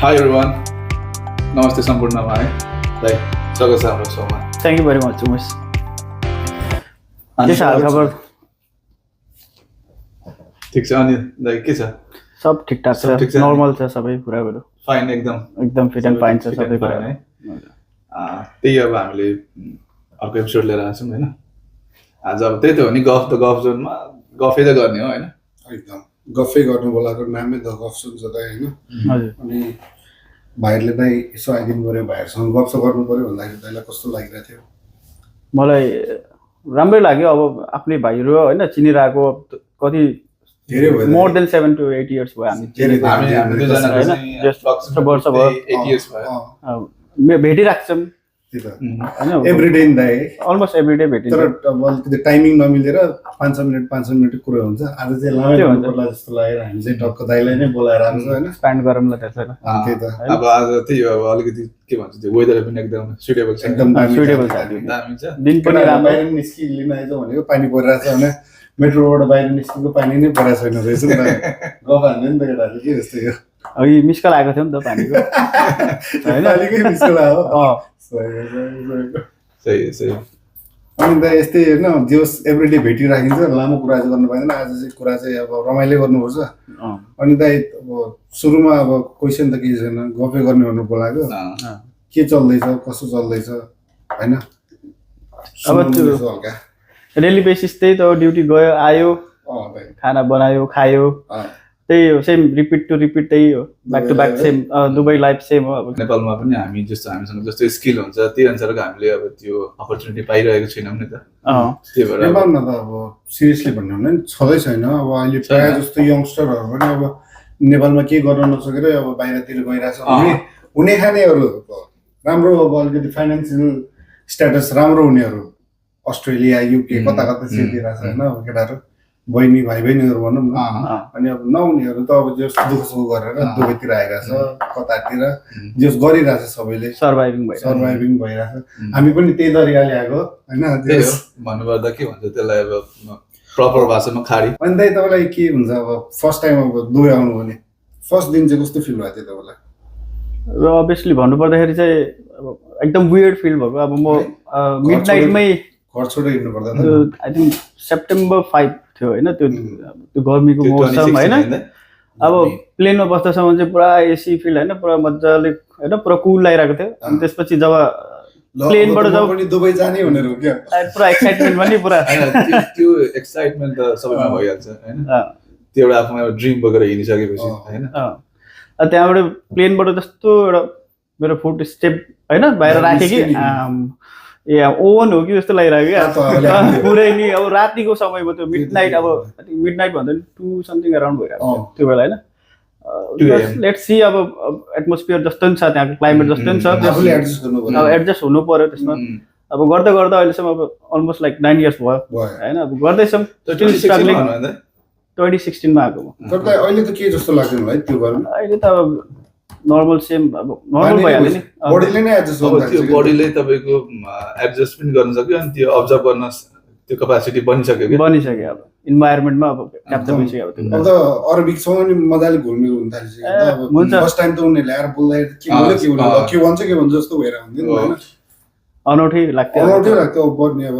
Hi everyone, नमस्ते सम्पूर्णमा है लाइक स्वागत छ हाम्रो सोमा। Thank you very much Umesh. के छ हालखबर? ठिक छ अनि लाइक के छ? सब ठिकठाक सब ठिक छ, छ? नर्मल छ सबै कुराहरू, फाइन एकदम एकदम फिट एन्ड फाइन छ fit सबै and कुरा fine है। त्यही अब हामीले अर्को एपिसोड लिएर आएको छौँ होइन। आज अब त्यही त हो नि, गफ जोनमा गफै त गर्ने हो होइन। एकदम गफै गर्नु बोलाको नामै द गफ सुन्छ त होइन। हजुर अनि भाइहरूले नै यसो आइदिनु पऱ्यो, भाइहरूसँग गफ गर्नु पऱ्यो भन्दाखेरि तैँलाई कस्तो लागिरहेको थियो? मलाई राम्रै लाग्यो। अब आफ्नै भाइहरू होइन चिनिरहेको कति धेरै भयो मोर देन 7 to 8 इयर्स भयो हामी धेरै चिनेको। हामी दुईजनाको होइन, चाहिँ just approximately वर्ष भयो। 8 years भयो। भेटिरहेको छौँ त्यही त होइन, एभ्रिडे इन दाइ। अलमोस्ट एभ्री डे तर भेटिन्छ। अब अलिकति टाइमिङ नमिलेर 5 मिनट कुरो हुन्छ। आज चाहिँ लामै त्यो हुन्छ। पर्ला जस्तो लागेर हामी चाहिँ टक्क दाइलाई नै बोलाएर आएको छ होइन। स्पेन्ड गरौँला त्यसलाई। त्यही त अब आज त्यही हो, अब अलिकति के भन्छ त्यो वेदर पनि एकदम सुटेबल छ, एकदम दामी सुटेबल छ। दामी छ। दिन पनि केटाहरू राम्रो। बाहिर निस्कि लिन आइज भनेको पानी परिरहेको छ भने मेट्रोबाट बाहिर निस्केको पानी नै परेको छैन रहेछ नि त। गफ हान्यो नि त केटाहरूले के जस्तो यो अघि मिसकल आएको थियो नि त पानीको होइन। अलिकति निस्कला हो। अँ सही सही। अनि त यस्तै होइन जोस् एभ्रिडे भेटिराखिन्छ, लामो कुरा चाहिँ गर्नु पाइँदैन। आज चाहिँ कुरा चाहिँ अब रमाइलो गर्नुपर्छ। अँ अनि त अब सुरुमा अब क्वेसन त केही छैन, गफै गर्ने भनेर बोलाएको। के चल्दैछ, कसो चल्दैछ होइन। अब त्यो हल्का डेली बेसिस त्यही त हो, ड्युटी गयो आयो, भाइ खाना बनायो खायो, त्यही हो, सेम रिपिट टु रिपिट त्यही हो, back to back same. Dubai life same हो। अब नेपालमा पनि हामी जस्तो हामीसँग जस्तो स्किल हुन्छ त्यही अनुसारको हामीले अब त्यो अपर्च्युनिटी पाइरहेको छैनौँ नि त। त्यही भएर अब नेपालमा त अब सिरियसली भन्नु भने छँदै छैन। अब अहिले प्रायः जस्तो यङ्स्टरहरू पनि अब नेपालमा के गर्न नसकेर अब बाहिरतिर गइरहेछ। हुने खानेहरू राम्रो अब अलिकति फाइनेन्सियल स्ट्याटस राम्रो हुनेहरू अस्ट्रेलिया युके कता कता छिरिरहेछ होइन। अब केटाहरू बहिनी भाइ बहिनीहरू भनौँ न। अनि अब नहुनेहरू त अब जस दुःख सुख गरेर दुबईतिर आइरहेछ, कतातिर जस गरिरहेछ, सबैले सर्भाइभिङ भयो। सर्भाइभिङ भइरहेछ। हामी पनि त्यही तरिकाले आएको होइन। त्यही हो भन्नुपर्दा के भन्छ त्यसलाई अब प्रपर भाषामा खाडी। अनि त्यही तपाईँलाई के हुन्छ अब फर्स्ट टाइम अब दुबई आउनु भने फर्स्ट दिन चाहिँ कस्तो फिल भएको थियो तपाईँलाई? र अभियसली भन्नुपर्दाखेरि चाहिँ अब एकदम वियर्ड फिल भएको। अब म मिड नाइटमै घर छोडेर हिँड्नु पर्दा त त्यो आई थिङ्क सेप्टेम्बर 5 थियो होइन, त्यो गर्मीको मौसम होइन। अब प्लेनमा बस्दासम्म चाहिँ पुरा एसी फिल होइन, पुरा मजाले होइन, पुरा कुल लागिरहेको थियो। अनि त्यसपछि जब प्लेनबाट जब पनि दुबई जाने भनेर हो क्या। पुरा एक्साइटमेन्ट पनि पुरा त्यो एक्साइटमेन्ट त सबैमा भइहाल्छ होइन। त्यो एउटा आफ्नो एउटा ड्रिम बोकेर हिँडिसकेपछि होइन। त्यहाँबाट प्लेनबाट जस्तो एउटा मेरो फुट स्टेप होइन बाहिर राखेँ कि ए ओभन हो कि जस्तो लागिरहेको क्या पुरै नि। अब रातिको समयमा त्यो मिड नाइट, अब मिड नाइट भन्दा 2 समथिङ अराउन्ड भइरहेको त्यो बेला होइन। लेट्स सी अब एटमोस्फियर जस्तो नि छ, त्यहाँको क्लाइमेट जस्तो नि छ, अब एडजस्ट हुनु पर्यो त्यसमा। अब गर्दा गर्दा अहिलेसम्म अब अलमोस्ट लाइक 9 इयर्स भयो होइन। अब गर्दैछौँ, स्टिल स्ट्रगलिङ। 2016 मा आएको म। तर अहिले त के जस्तो लाग्दैन है त्यो गर्नु? अहिले त अब नर्मल सेम, अब नर्मल भइहाल्यो नि। बडीले नै एडजस्ट अब त्यो बडीले तपाईँको एडजस्ट पनि गर्न सक्यो अनि त्यो अब्जर्भ गर्न त्यो क्यापासिटी बनिसक्यो कि बनिसक्यो। अब इन्भाइरोमेन्टमा अब क्याप्चर भइसक्यो। अब त अरू बिचसँग नि मजाले घुलमिल हुन थालिसक्यो। अब फर्स्ट टाइम त उनीहरूले आएर बोल्दाखेरि के भन्छ जस्तो भएर हुन्थ्यो नि होइन। अनौठै लाग्थ्यो। अनौठै लाग्थ्यो अब पर्ने। अब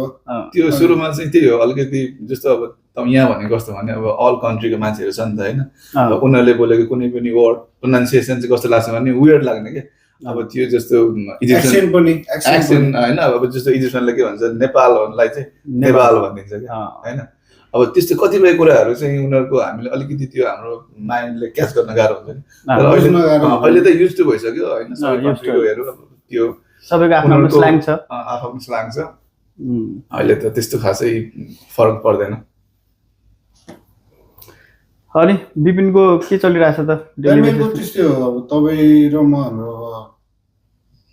त्यो सुरुमा चाहिँ त्यही हो, अलिकति जस्तो अब यहाँ भनेको कस्तो भने अब अल कन्ट्रीको मान्छेहरू छ नि त होइन। अब उनीहरूले बोलेको कुनै पनि वर्ड प्रोनाउन्सिएसन चाहिँ कस्तो लाग्छ भने वियर्ड लाग्ने क्या। अब त्यो जस्तो एक्सेन्ट पनि एक्सेन्ट होइन। अब जस्तो इजिप्सियनले के भन्छ नेपालहरूलाई चाहिँ नेपाल भनिदिन्छ क्या होइन। अब त्यस्तो कतिपय कुराहरू चाहिँ उनीहरूको हामीले अलिकति त्यो हाम्रो माइन्डले क्याच गर्न गाह्रो हुन्छ नि। तर अहिले त युज टु भइसक्यो होइन। सबै कन्ट्रीकोहरू अब त्यो सबैको आफ्नो स्ल्याङ छ, आफ्नो स्ल्याङ छ। अहिले त त्यस्तो खासै फरक पर्दैन। अनि विपिनको के चलिरहेछ त? मेरो त्यस्तै हो। अब तपाईँ र म हाम्रो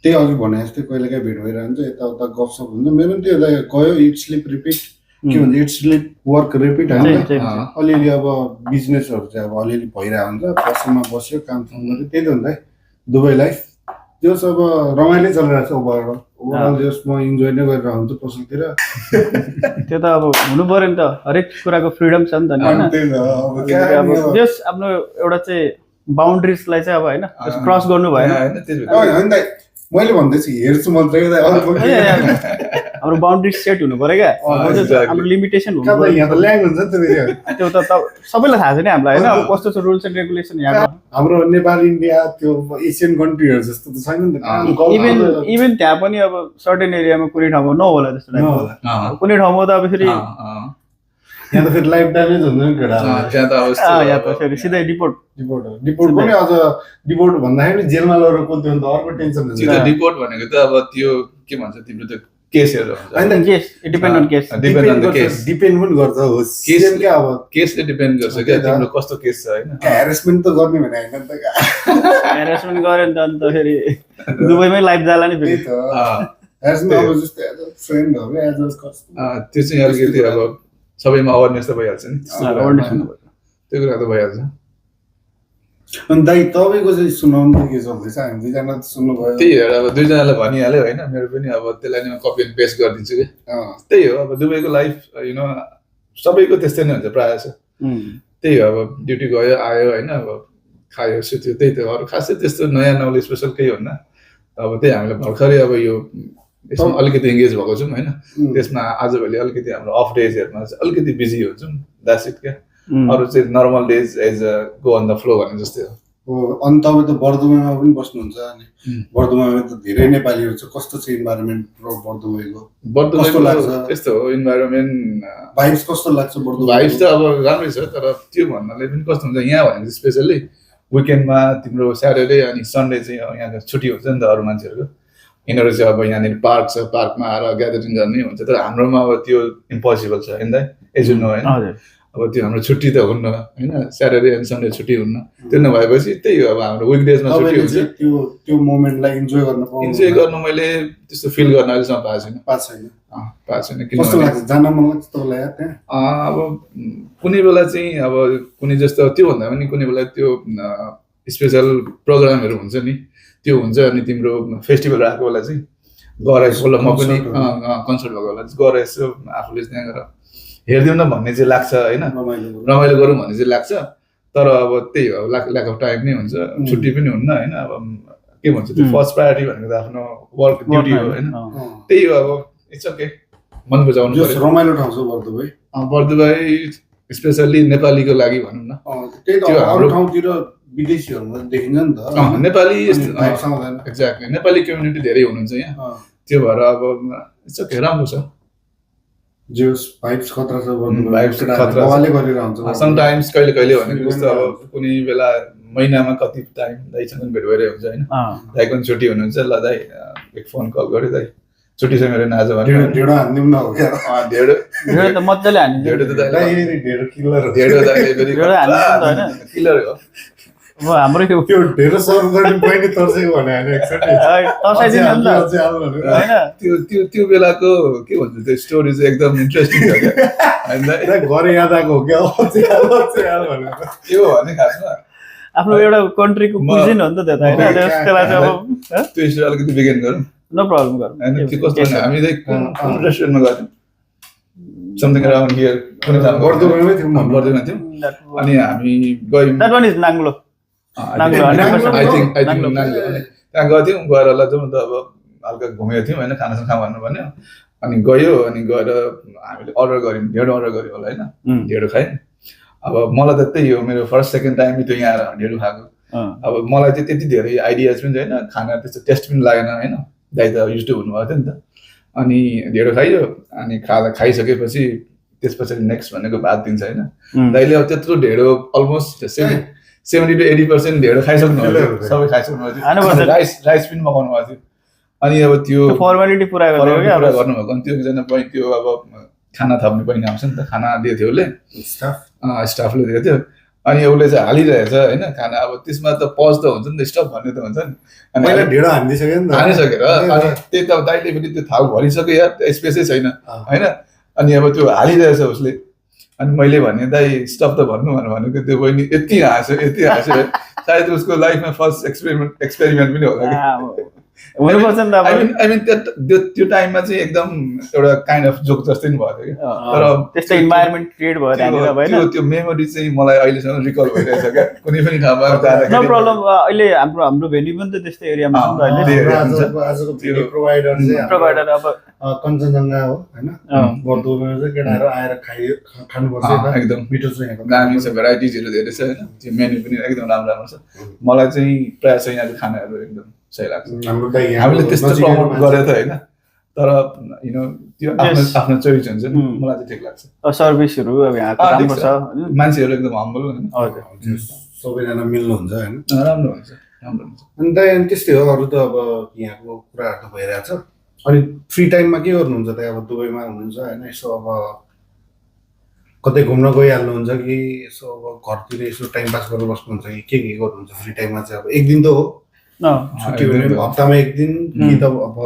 त्यही अघि भने जस्तै कहिले काहीँ भेट भइरहन्छ, यताउता गफसप हुन्छ। मेरो पनि त्यो गयो इट स्लिप रिपिट, के भन्छ इट स्लिप वर्क रिपिट होइन। अलिअलि अब बिजनेसहरू चाहिँ अब अलिअलि भइरहेको हुन्छ, पसलमा बस्यो कामसाम गऱ्यो, त्यही त हुन्छ है दुबई लाइफ। त्यो अब रमाइलो चलिरहेको छ। ओभरअल जस म इन्जोय नै गरेर हुन्छु पसलतिर। त्यो त अब हुनु पर्यो नि त, हरेक कुराको फ्रिडम छ नि त होइन। अब जस आफ्नो एउटा चाहिँ बाउन्ड्रिजलाई चाहिँ अब होइन क्रस गर्नु भएन होइन त्यसभित्र होइन दाइ मैले भन्दैछु हेर्छु मात्रै हाम्रो बाउन्ड्री सेट हुनु पर्यो क्या exactly. हाम्रो लिमिटेसन हुनु यहाँ पर्यो त ल्याङ हुन्छ नि त फेरि त्यो त सबैलाई थाहा छ नि हामीलाई होइन अब कस्तो छ रुल्स एन्ड रेगुलेसन यहाँ हाम्रो नेपाल इन्डिया त्यो एसियन कन्ट्रीहरू जस्तो त छैन नि त इभन त्यहाँ पनि अब सर्टेन एरियामा कुनै ठाउँमा नहोला जस्तो लाग्छ कुनै ठाउँमा त अब फेरि यहाँ त फेरि लाइफ ड्यामेज हुन्छ नि केटा त्यहाँ त यहाँ त फेरि सिधै रिपोर्ट डिपोर्ट पनि अझ डिपोर्ट भन्दाखेरि जेलमा लगेर कुद्यो भने त अर्को टेन्सन हुन्छ त्यो रिपोर्ट भनेको त अब त्यो के भन्छ तिम्रो त्यो केसहरू हुन्छ होइन case it depend on case depend on the case depend पनि गर्छ होस् केस क्या अब केसले डिपेन्ड गर्छ क्या तिम्रो कस्तो केस छ होइन ह्यारेसमेन्ट त गर्ने भने होइन नि त हेरेसमेन्ट गऱ्यो नि त अन्त फेरि दुबईमै लाइफ जाला नि फेरि त्यही त ह्यारेसमेन्ट अब जस्तै एज अ फ्रेन्डहरू एज अ त्यो चाहिँ अलिकति अब सबैमा अवेरनेस त भइहाल्छ नि त्यो कुरा त भइहाल्छ अनि दाइ तपाईँको चाहिँ सुनाउनु त के चल्दैछ हामी दुईजना त सुन्नुभयो त्यही हो अब दुईजनाले भनिहाल्यो होइन मेरो पनि अब त्यसलाई नै कपी एन्ड पेस्ट गरिदिन्छु कि त्यही हो अब दुबईको लाइफ सबैको त्यस्तै नै हुन्छ प्रायः छ त्यही हो अब ड्युटी गयो आयो होइन अब खायो सुत्यो त्यही त अरू खासै त्यस्तो नयाँ नौलो स्पेसल केही हुन्न अब त्यही हामीले भर्खरै अब यो यसमा अलिकति इङ्गेज भएको छौँ होइन त्यसमा आजभोलि अलिकति हाम्रो अफ डेजहरूमा चाहिँ अलिकति बिजी हुन्छौँ द्याट्स इट क्या अरू चाहिँ normal days as a go on the flow भने जस्तै हो अनि तपाईँ त बर्दुमामा पनि बस्नुहुन्छ अनि बर्दुमामा त धेरै नेपालीहरू छ कस्तो छ इन्भाइरोमेन्ट बर्दुमाको कस्तो लाग्छ त्यस्तो हो इन्भाइरोमेन्ट भाइब्स कस्तो लाग्छ बर्दुमा भाइब्स त अब राम्रै छ तर त्यो भन्नाले पनि कस्तो हुन्छ यहाँ भनेको स्पेसल्ली विकेन्डमा तिम्रो स्याटरडे अनि सन्डे चाहिँ यहाँको छुट्टी हुन्छ नि त अरू मान्छेहरूको यिनीहरू चाहिँ अब यहाँनिर पार्क छ पार्कमा आएर ग्यादरिङ गर्ने हुन्छ तर हाम्रोमा अब त्यो इम्पोसिबल छ होइन एज यु नो होइन अब त्यो हाम्रो छुट्टी त हुन्न होइन स्याटरडे अनि सन्डे छुट्टी हुन्न त्यो नभएपछि त्यही हो अब हाम्रो विकडेजमा छुट्टी हुन्छ त्यो मोमेन्टलाई इन्जोय गर्नु मैले त्यस्तो फिल गर्न अहिलेसम्म पाएको छैन कस्तो लाग्छ जान मन लाग्छ तपाईँलाई त्यहाँ अब कुनै बेला चाहिँ अब कुनै जस्तो त्यो भन्दा पनि कुनै बेला त्यो स्पेसल प्रोग्रामहरू हुन्छ नि त्यो हुन्छ अनि तिम्रो फेस्टिभल आएको बेला चाहिँ गएर एकपल्ट म पनि कन्सर्ट भएको बेला चाहिँ गएर यसो आफूले त्यहाँ गएर हेरिदिउँ न भन्ने चाहिँ लाग्छ होइन रमाइलो गरौँ भन्ने चाहिँ लाग्छ तर अब त्यही हो ल्याक अफ टाइम नै हुन्छ छुट्टी पनि हुन्न होइन अब के भन्छ त्यो फर्स्ट प्रायोरिटी भनेको त आफ्नो वर्क ड्युटी हो होइन त्यही हो अब इट्स ओके मन बुझाउनु पर्यो रमाइलो ठाउँ छ बर्दुबाई स्पेसल्ली नेपालीको लागि भनौँ न त्यही त अरू ठाउँतिर विदेशीहरूमा देखिन्छ नि त नेपाली एक्ज्याक्टली नेपाली कम्युनिटी धेरै हुनुहुन्छ यहाँ त्यो भएर अब इट्स ओके राम्रो छ भाइब्स खतरा छ भाइब्स खतरा समटाइम्स कहिले कहिले भनेको जस्तो अब कुनै बेला महिनामा कति टाइम दाइसँग भेट भइरहेको हुन्छ होइन दाइको पनि छुट्टी हुनुहुन्छ ल दाइ एक फोन कल गऱ्यो दाइ छुट्टी छ मेरो आज भने ढेडो हान्दिउँ न हो क्या ढेडो त मजाले हान्दिन्छ ढेडो त दाइले ढेडो किलर ढेडो दाइले फेरि किलर हो अब हाम्रो त्यो ढेडो सर्भ गर्ने बहिनी तर्सेको भने त्यो बेलाको के भन्छ त्यो स्टोरी चाहिँ एकदम इन्ट्रेस्टिङ छ क्या होइन घर याद आएको हो क्या के हो भने खासमा आफ्नो एउटा कन्ट्रीको कुजिन हो नि त त्यो होइन त्यसलाई चाहिँ अब त्यो स्टोरी अलिकति बिगिन गरौँ नो प्रब्लम गरौँ होइन त्यो कस्तो भने हामी चाहिँ कुन रेस्टुरेन्टमा गयौँ समथिङ अराउन्ड हियर कुनै ठाउँमा बर्दुमामै थियौँ अनि हामी गयौँ द्याट वान इज नाङ्लो त्यहाँ गएको थियौँ गएर ल जाउँ त अब हल्का घुमेको थियौँ होइन खानासँग खाऊँ भन्नु भन्यो अनि गयो अनि गएर हामीले अर्डर गऱ्यौँ ढेडो अर्डर गऱ्यौँ होला होइन ढेडो खायौँ अब मलाई त त्यही हो मेरो फर्स्ट सेकेन्ड टाइम त्यो यहाँ आएर ढेडो खाएको अब मलाई चाहिँ त्यति धेरै आइडियाज पनि छैन खाना त्यस्तो टेस्ट पनि लागेन होइन दाइ त युज टु हुनुभएको थियो नि त अनि ढेडो खाइयो अनि खाइसकेपछि त्यसपछि नेक्स्ट भनेको भात दिन्छ होइन दाइले अब त्यत्रो ढेडो अलमोस्ट 70 to 80% ढेडो खाइसक्नु भयो सबै खाइसक्नु भएको थियो राइस पनि मगाउनु भएको थियो अनि अब त्यो फर्मालिटी पुरा गर्नुभएको अनि त्यो एकजना बहिनी त्यो अब खाना थप्ने बहिनी आउँछ नि त खाना दिएको थियो उसले स्टाफले दिएको थियो अनि उसले चाहिँ हालिरहेछ होइन खाना अब त्यसमा त पज त हुन्छ नि त स्टप भन्ने त हुन्छ नि अनि ढेडो हानिसक्यो नि त हानिसकेर अनि त्यही त दाइले पनि त्यो थाल भरिसक्यो यार स्पेसै छैन होइन अनि अब त्यो हालिरहेछ उसले अनि मैले भने दाइ स्टप त भन्नु भनेको त्यो बहिनी यति हाँस्यो सायद उसको लाइफमा फर्स्ट एक्सपेरिमेन्ट पनि होला कि हुनुपर्छ नि त अब आई मिन त्यो टाइममा चाहिँ एकदम एउटा काइन्ड अफ जोक जस्तै नि भएको थियो तर त्यस्तो इन्भाइरोमेन्ट क्रिएट भयो त्यहाँनिर अब होइन त्यो मेमोरी चाहिँ मलाई अहिलेसम्म रिकल भइरहेछ क्या कुनै पनि ठाउँमा नो जाँदाखेरि प्रब्लम अहिले हाम्रो भेन्यू पनि त त्यस्तै एरियामा छ नि त अहिले आजको भिडियो प्रोभाइडर चाहिँ प्रोभाइडर अब कञ्चनजङ्घा हो होइन बर्दुमा चाहिँ केटाहरू आएर खानुपर्छ एकदम मिठो चाहिँ यहाँको दामी छ भेराइटिजहरू धेरै छ होइन त्यो मेन्यू पनि एकदम राम्रो राम्रो छ मलाई चाहिँ प्रायः चाहिँ यहाँको खानाहरू एकदम सही लाग्छ हाम्रो त यहाँ हामीले त्यस्तो प्रमोट गरेको थियो होइन तर त्यो आफ्नो चोइस हुन्छ नि मलाई चाहिँ ठिक लाग्छ सर्भिसहरू अब यहाँको राम्रो छ होइन मान्छेहरू एकदम हम्बल होइन हजुर सबैजना मिल्नुहुन्छ होइन राम्रो हुन्छ राम्रो हुन्छ अन्त त्यस्तै हो अरू त अब यहाँको कुराहरू त भइरहेछ अनि फ्री टाइममा के गर्नुहुन्छ त अब दुबईमा हुनुहुन्छ होइन यसो अब कतै घुम्न गइहाल्नुहुन्छ कि यसो अब घरतिर यसो टाइम पास गरेर बस्नुहुन्छ कि के गर्नुहुन्छ फ्री टाइममा चाहिँ अब एक दिन त हो छुट्टी भने हप्तामा एक दिन कि त अब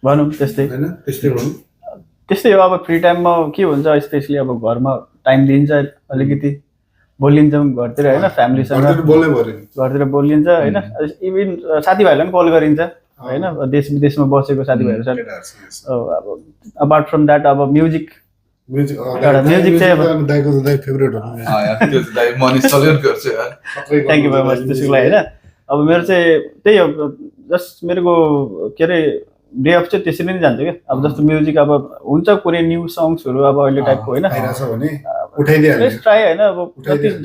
भनौँ त्यस्तै होइन त्यस्तै भनौँ त्यस्तै हो अब फ्री टाइममा के हुन्छ स्पेसली अब घरमा टाइम दिन्छ अलिकति बोलिन्छ घरतिर होइन फ्यामिलीसँग बोल्नै पऱ्यो घरतिर बोलिन्छ होइन इभन साथीभाइलाई पनि कल गरिन्छ होइन देश विदेशमा बसेको साथीभाइहरू छन् अब अपार्ट फ्रम द्याट अब म्युजिक चाहिँ अब favourite thank you very much त्यसको लागि होइन अब मेरो चाहिँ त्यही हो जस्ट मेरो के अरे डे अफ चाहिँ त्यसरी नै जान्छ क्या अब जस्तो म्युजिक अब हुन्छ कुनै न्यू सङ्ग्सहरू अब अहिले टाइपको होइन ट्राई होइन अब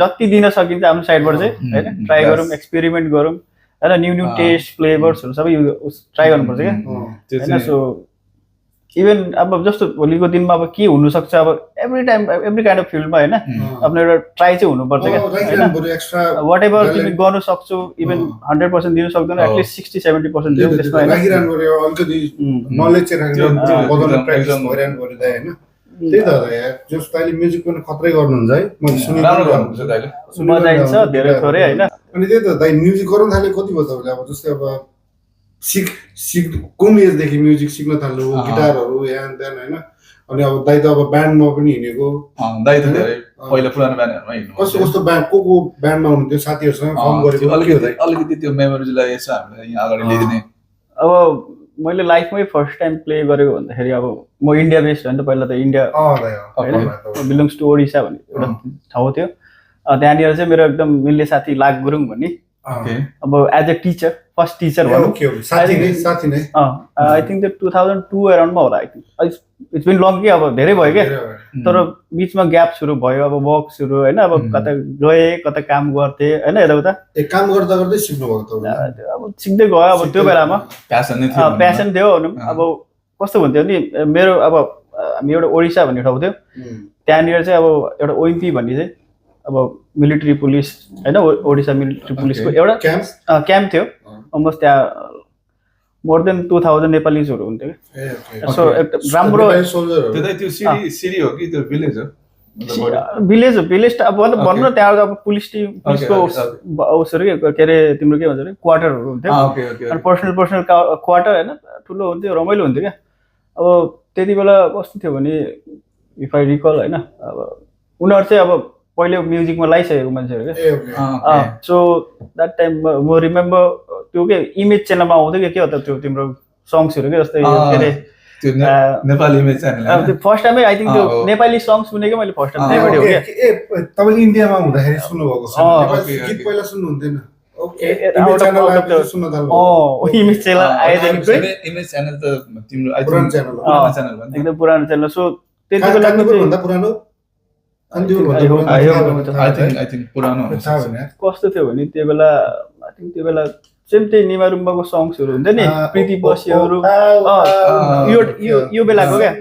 जति दिन सकिन्छ आफ्नो साइडबाट चाहिँ होइन ट्राई गरौँ एक्सपेरिमेन्ट गरौँ होइन न्यू टेस्ट फ्लेभर्सहरू सबै ट्राई गर्नुपर्छ क्या होइन सो इभन अब जस्तो भोलिको दिनमा अब के हुनसक्छ अब एभ्री काइन्ड अफ फिल्डमा होइन आफ्नो एउटा ट्राई चाहिँ हुनुपर्छ क्या होइन वाट एभर तिमी गर्नु सक्छौ इभन 100% दिनु सक्दैन एटलिस्ट 60-70% दिनु त्यसमा होइन त्यही त यार जस्तो अहिले म्युजिक पनि खत्रै गर्नुहुन्छ है मैले सुनिरहेको मजा आइन्छ धेरै थोरै होइन अनि त्यही त दाइ म्युजिक गर्नु थाले कति भयो तपाईँले अब जस्तै अब सिक कुन एजदेखि म्युजिक सिक्न थाल्नु गिटारहरू यहाँ त्यहाँ होइन अनि अब दाइ त अब ब्यान्डमा पनि हिँडेको दाइ त धेरै पहिला पुरानो ब्यान्डहरुमा हिँड्नु कस्तो कस्तो ब्यान्ड को ब्यान्डमा हुनुहुन्थ्यो साथीहरूसँग फर्म गरेको अलिकति त्यो मेमोरिजलाई यसो हामीले यहाँ अगाडि ल्याइदिने अब मैले लाइफमै फर्स्ट टाइम प्ले गरेको भन्दाखेरि अब म इन्डिया बेस्ड हो नि त पहिला त इन्डिया होइन बिलोङ्स टु ओडिसा भन्ने एउटा ठाउँ थियो त्यहाँनिर चाहिँ मेरो एकदम मिल्ने साथी लाग गुरुङ भन्ने अब as a teacher first teacher भनौँ आई थिङ्क त्यो 2002 अराउन्डमा होला I think it's been long कि अब धेरै भयो क्या तर बिचमा ग्याप्सहरू भयो अब वर्क्सहरू होइन अब कता गएँ कता काम गर्थेँ होइन यताउता काम गर्दा गर्दै सिक्नुभयो अब सिक्दै गयो अब त्यो बेलामा प्यासन थियो भनौँ अब कस्तो हुन्थ्यो नि मेरो अब हामी एउटा ओडिसा भन्ने ठाउँ थियो त्यहाँनिर चाहिँ अब एउटा ओएमपी भन्ने चाहिँ अब मिलिट्री पुलिस होइन ओडिसा मिलिट्री पुलिसको एउटा क्याम्प थियो अलमोस्ट त्यहाँ मोर देन 2000 नेपालीजहरू हुन्थ्यो क्या सो एकदम राम्रो भिलेज अब भन्नु त्यहाँ अब पुलिसको उसहरू के अरे तिम्रो के भन्छ अरे क्वार्टरहरू हुन्थ्यो अनि पर्सनल क्वार्टर होइन ठुलो हुन्थ्यो रमाइलो हुन्थ्यो क्या अब त्यति बेला कस्तो थियो भने इफ आई रिकल होइन अब उनीहरू चाहिँ अब पहिले म्युजिकमा लगाइसकेको मान्छेहरू क्या सो द्याट टाइम म रिमेम्बर त्यो के इमेज च्यानलमा आउँथ्यो के हो त त्यो तिम्रो सङ्ग्सहरू के जस्तै के अरे नेपाली इमेज च्यानल फर्स्ट टाइमै आई थिङ्क त्यो नेपाली सङ्ग्स सुनेको मैले फर्स्ट टाइम त्यहीँबाट हो क्या तपाईँले इन्डियामा हुँदाखेरि सुन्नुभएको गीत पहिला सुन्नुहुन्थेन इमेज च्यानल आएदेखि इमेज च्यानल त तिम्रो एकदम पुरानो च्यानल सो त्यति बेला पुरानो कस्तो थियो भने त्यो बेला आई थिङ्क त्यो बेला सेम त्यही निमा रुम्बाको सङ्ग्सहरू हुन्छ नि प्रीति बसियाहरू यो बेलाको क्या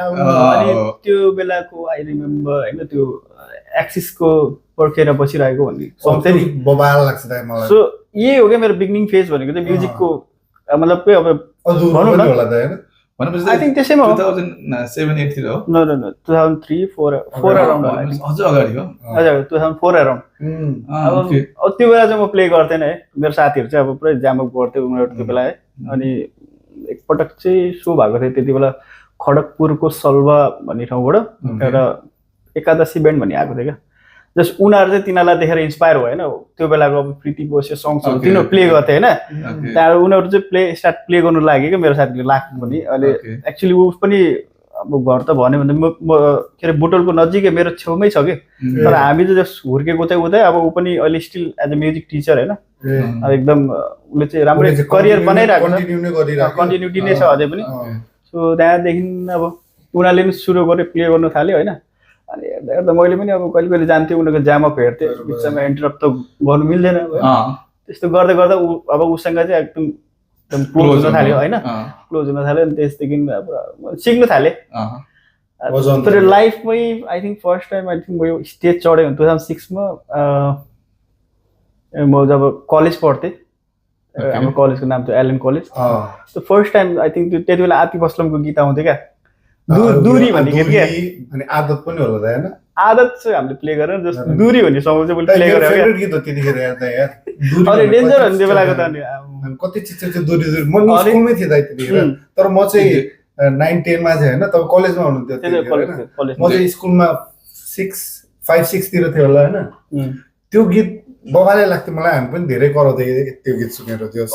अनि त्यो बेलाको आई रिमेम्बर होइन त्यो एक्सिसको पर्खेर बसिरहेको भन्ने सङ्ग चाहिँ नि बबाल लाग्छ मलाई सो यही हो क्या मेरो बिगिनिङ फेज भनेको चाहिँ म्युजिकको मतलब के अब भनौँ न भनेपछि आई थिङ्क त्यसैमा 2007-8 तिर हो नो 2003-4 अराउन्ड अझ अगाडि हो हजुर 2004 अराउन्ड अब त्यो बेला चाहिँ म प्ले गर्थेन है मेरो साथीहरू चाहिँ अब पुरै जामअप गर्थ्यो उनीहरू त्यो बेला है अनि एकपटक चाहिँ सो भएको थियो त्यति बेला खडगपुरको सलवा भन्ने ठाउँबाट एउटा एकादशी ब्यान्ड भन्ने आएको थियो क्या जस्ट उनीहरू चाहिँ तिनीहरूलाई देखेर इन्सपायर भयो होइन त्यो बेलाको अब प्रीति बोस सङ्ग्सहरू तिनीहरू प्ले गर्थे होइन त्यहाँबाट उनीहरू चाहिँ प्ले गर्नु लाग्यो क्या मेरो साथीले लाग्नु पनि अहिले एक्चुली ऊ पनि अब घर त भन्यो भने म के अरे बुटोलको नजिकै मेरो छेउमै छ कि तर हामी चाहिँ जस्ट हुर्केको चाहिँ उतै अब ऊ पनि अहिले still as a music teacher होइन अब एकदम उसले चाहिँ राम्रै करियर बनाइरहेको छ कन्टिन्युटी नै छ अझै पनि सो त्यहाँदेखि अब उनीहरूले पनि सुरु गरे प्ले गर्नु थाल्यो होइन अनि हेर्दा हेर्दा मैले पनि अब कहिले कहिले जान्थेँ उनीहरूको जामअप हेर्थेँ बिचमा इन्टरप्ट त गर्नु मिल्दैन त्यस्तो गर्दा गर्दा अब उसँग चाहिँ एकदम क्लोज हुन थाल्यो होइन क्लोज हुन थाल्यो अनि त्यसदेखि अब सिक्नु थालेँ तर लाइफमै I think first time I think म यो स्टेज चढेँ 2006 मा म जब कलेज पढ्थेँ हाम्रो कलेजको नाम थियो एलएन कलेज त्यो फर्स्ट टाइम आई थिङ्क त्यो त्यति बेला आतिफ असलमको गीत आउँथ्यो क्या दुरी भन्ने गीत क्या अनि आदत पनि होला हैन आदत चाहिँ हामीले प्ले गरेर जस्ट दुरी भन्ने सङ चाहिँ मैले प्ले गरेँ फेभरेट गीत हो त्यतिखेर हेर्दा यार अरे डेन्जर भन्ने बेलाको त अनि कति चिज चाहिँ दुरी म स्कुलमै थिएँ दाइ त्यतिखेर तर म चाहिँ 9 10 मा चाहिँ हैन तब कलेजमा हुनुहुन्थ्यो म चाहिँ स्कुलमा 5 6 तिर थियो होला हैन त्यो गीत बबाले लाग्थ्यो मलाई हामी पनि धेरै कराउँदै त्यो गीत सुनेर त्यो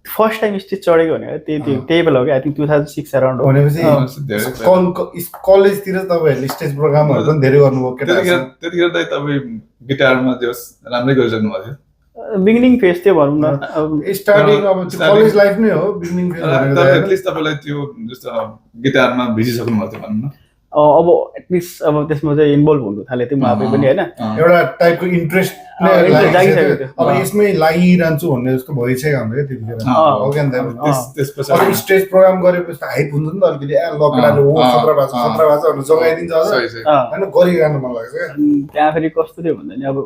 फर्स्ट टाइम स्टेज चढेको भने त्यही बेला हो कि आई थिङ्क 2006 अराउन्ड हो भनेपछि कलेजतिर तपाईँहरूले स्टेज प्रोग्रामहरू पनि धेरै गर्नुभयो त्यतिखेर त तपाईँ गिटारमा जस राम्रै गरिसक्नु भएको थियो बिगिनिङ फेज थियो भनौँ न स्टार्टिङ अब कलेज लाइफ नै हो बिगिनिङ फेज एटलिस्ट तपाईँलाई त्यो जस्तो गिटारमा भिजिसक्नु भएको थियो भनौँ न अब एटलिस्ट अब त्यसमा चाहिँ इन्भल्भ हुनु थालेको थियो म आफै पनि होइन एउटा टाइपको इन्ट्रेस्ट जागिसकेको थियो अब यसमै लागिरहन्छु भन्ने जस्तो भइसक्यो हाम्रो त्यतिखेर स्टेज प्रोग्राम गरेपछि हाइप हुन्छ नि त अलिकति लकडाउन हो 17 बाजा भन्नु जगाइदिन्छ होइन गरिरहनु मन लाग्छ त्यहाँ फेरि कस्तो थियो भन्दा नि अब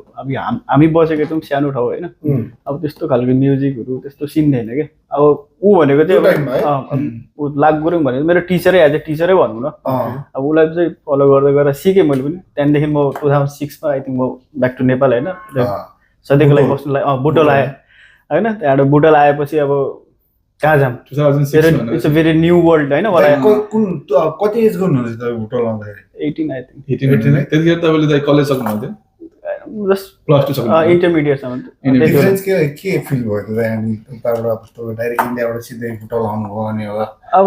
हामी बसेको एकदम सानो ठाउँ होइन अब त्यस्तो खालको म्युजिकहरू त्यस्तो सिन थिएन क्या अब ऊ भनेको चाहिँ ऊ लाग गुरुङ भनेको मेरो टिचरै एज ए टिचरै भनौँ न अब उसलाई चाहिँ फलो गर्दै गरेर सिकेँ मैले पनि त्यहाँदेखि म 2006 मा आई थिङ्क म ब्याक टु नेपाल होइन सधैँको लागि बस्नुलाई बुटोल आएँ होइन त्यहाँबाट बुटोल आएपछि अब कहाँ जाम it's a very new world होइन मलाई कति एज गर्नुहुन्छ तपाईँ बुटोल आउँदाखेरि 18 आई थिङ्क त्यतिखेर तपाईँले कलेज सक्नुभएको थियो जस्ट प्लस 2 सक्नु इन्टरमिडिएटसम्म डिफरेन्स के फिल भयो त अनि उताबाट डाइरेक्ट इन्डियाबाट सिधै बुटोल आउनुभयो अनि होला अब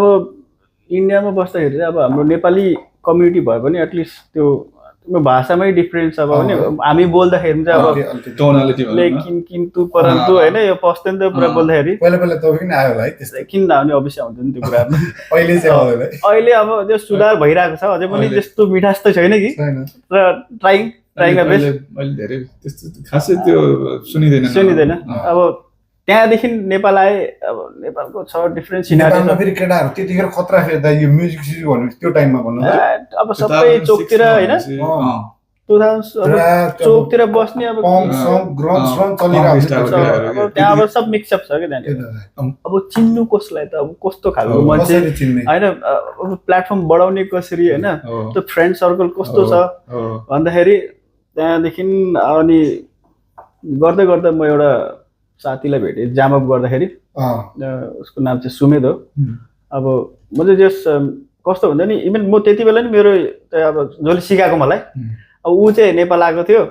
इन्डियामा बस्दाखेरि चाहिँ अब हाम्रो नेपाली कम्युनिटी भए पनि एटलिस्ट त्यो भाषामै डिफरेन्स अब भने हामी बोल्दाखेरि चाहिँ अब लेकिन किन्तु परन्तु होइन यो पस्दैन त पुरा बोल्दाखेरि पहिला पहिला तपाईँ पनि आयो होला है त्यस्तै किन नआउने अवश्य आउँछ नि त्यो कुरा अहिले चाहिँ आउँदैन अहिले अब त्यो सुधार भइरहेको छ अझै पनि त्यस्तो मिठास त छैन कि र ट्राइङ अहिले धेरै त्यस्तो खासै त्यो सुनिँदैन अब त्यहाँदेखि नेपाल आए अब नेपालको छ डिफरेन्ट सिनारी फेरि केटाहरू त्यतिखेर खतरा फेरि त यो म्युजिक सिजिक भन्नु त्यो टाइममा भन्नु अब सबै चोकतिर होइन 2000 चोकतिर बस्ने अब त्यहाँ अब सब मिक्सअप छ क्या त्यहाँनिर अब चिन्नु कसलाई त अब कस्तो खालको मान्छे होइन अब प्लेटफर्म बढाउने कसरी होइन त्यो फ्रेन्ड सर्कल कस्तो छ भन्दाखेरि त्यहाँदेखि अनि गर्दै गर्दा म एउटा साथीलाई भेटेँ जामअप गर्दाखेरि उसको नाम चाहिँ सुमेद हो अब म चाहिँ जस कस्तो हुन्छ नि इभन म त्यति बेला नि मेरो अब जसले सिकाएको मलाई अब ऊ चाहिँ नेपाल आएको थियो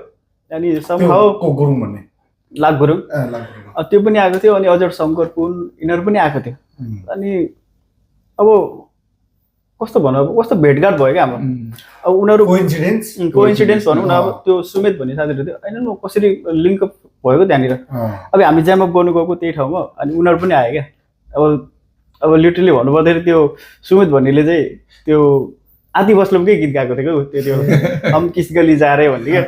अनि समहाउ गुरुङ भन्ने लाग गुरुङ त्यो पनि आएको थियो अनि अजर शङ्कर पुन यिनीहरू पनि आएको थियो अनि अब कस्तो भनौँ अब कस्तो भेटघाट भयो क्या हाम्रो अब उनीहरू कोइन्सिडेन्स भनौँ न अब त्यो सुमेत भन्ने साथीहरू थियो होइन म कसरी लिङ्कअप भएको त्यहाँनिर अब हामी जामअप गर्नु गएको त्यही ठाउँमा अनि उनीहरू पनि आयो क्या अब लिटरली भन्नुपर्दाखेरि त्यो सुमेत भन्नेले चाहिँ त्यो आतिफ असलमकै गीत गाएको थियो क्या त्यो हम किस गली जा रहे भन्ने क्या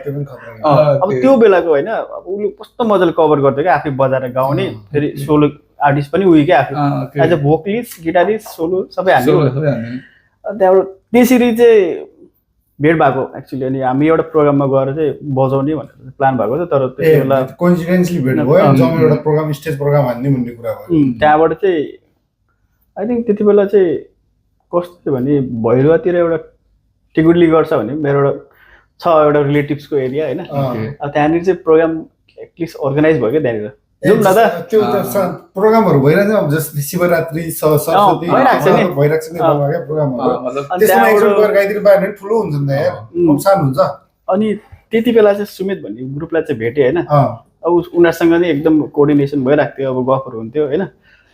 अब त्यो बेलाको होइन अब उसले कस्तो मजाले कभर गर्थ्यो क्या आफै बजाएर गाउने फेरि सोलो आर्टिस्ट पनि उयो क्या आफै as a vocalist guitarist solo सबै हामी त्यहाँबाट त्यसरी चाहिँ भेट भएको एक्चुअली अनि हामी एउटा प्रोग्राममा गएर चाहिँ बजाउने भनेर प्लान भएको थियो तर त्यति बेला कोइन्सिडेन्सली भेट भयो एउटा प्रोग्राम स्टेज प्रोग्राम हान्ने भन्ने कुरा भयो त्यहाँबाट चाहिँ आई थिङ्क त्यति बेला चाहिँ कस्तो थियो भने भैरुवातिर एउटा टिकुटली गर्छ भने मेरो एउटा छ एउटा रिलेटिभ्सको एरिया होइन त्यहाँनिर चाहिँ प्रोग्राम एटलिस्ट अर्गनाइज भयो क्या त्यहाँनिर जाउँ न त त्यो प्रोग्रामहरू भइरहेछ अब जस्तै शिवरात्रि सरस्वती भइरहेको छ नि प्रोग्रामहरू ठुलो हुन्छ नि त यार सानो हुन्छ अनि त्यति बेला चाहिँ सुमित भन्ने ग्रुपलाई चाहिँ भेटेँ होइन अँ, अब उनीहरूसँग नै एकदम कोअर्डिनेसन भइरहेको थियो अब गफहरू हुन्थ्यो होइन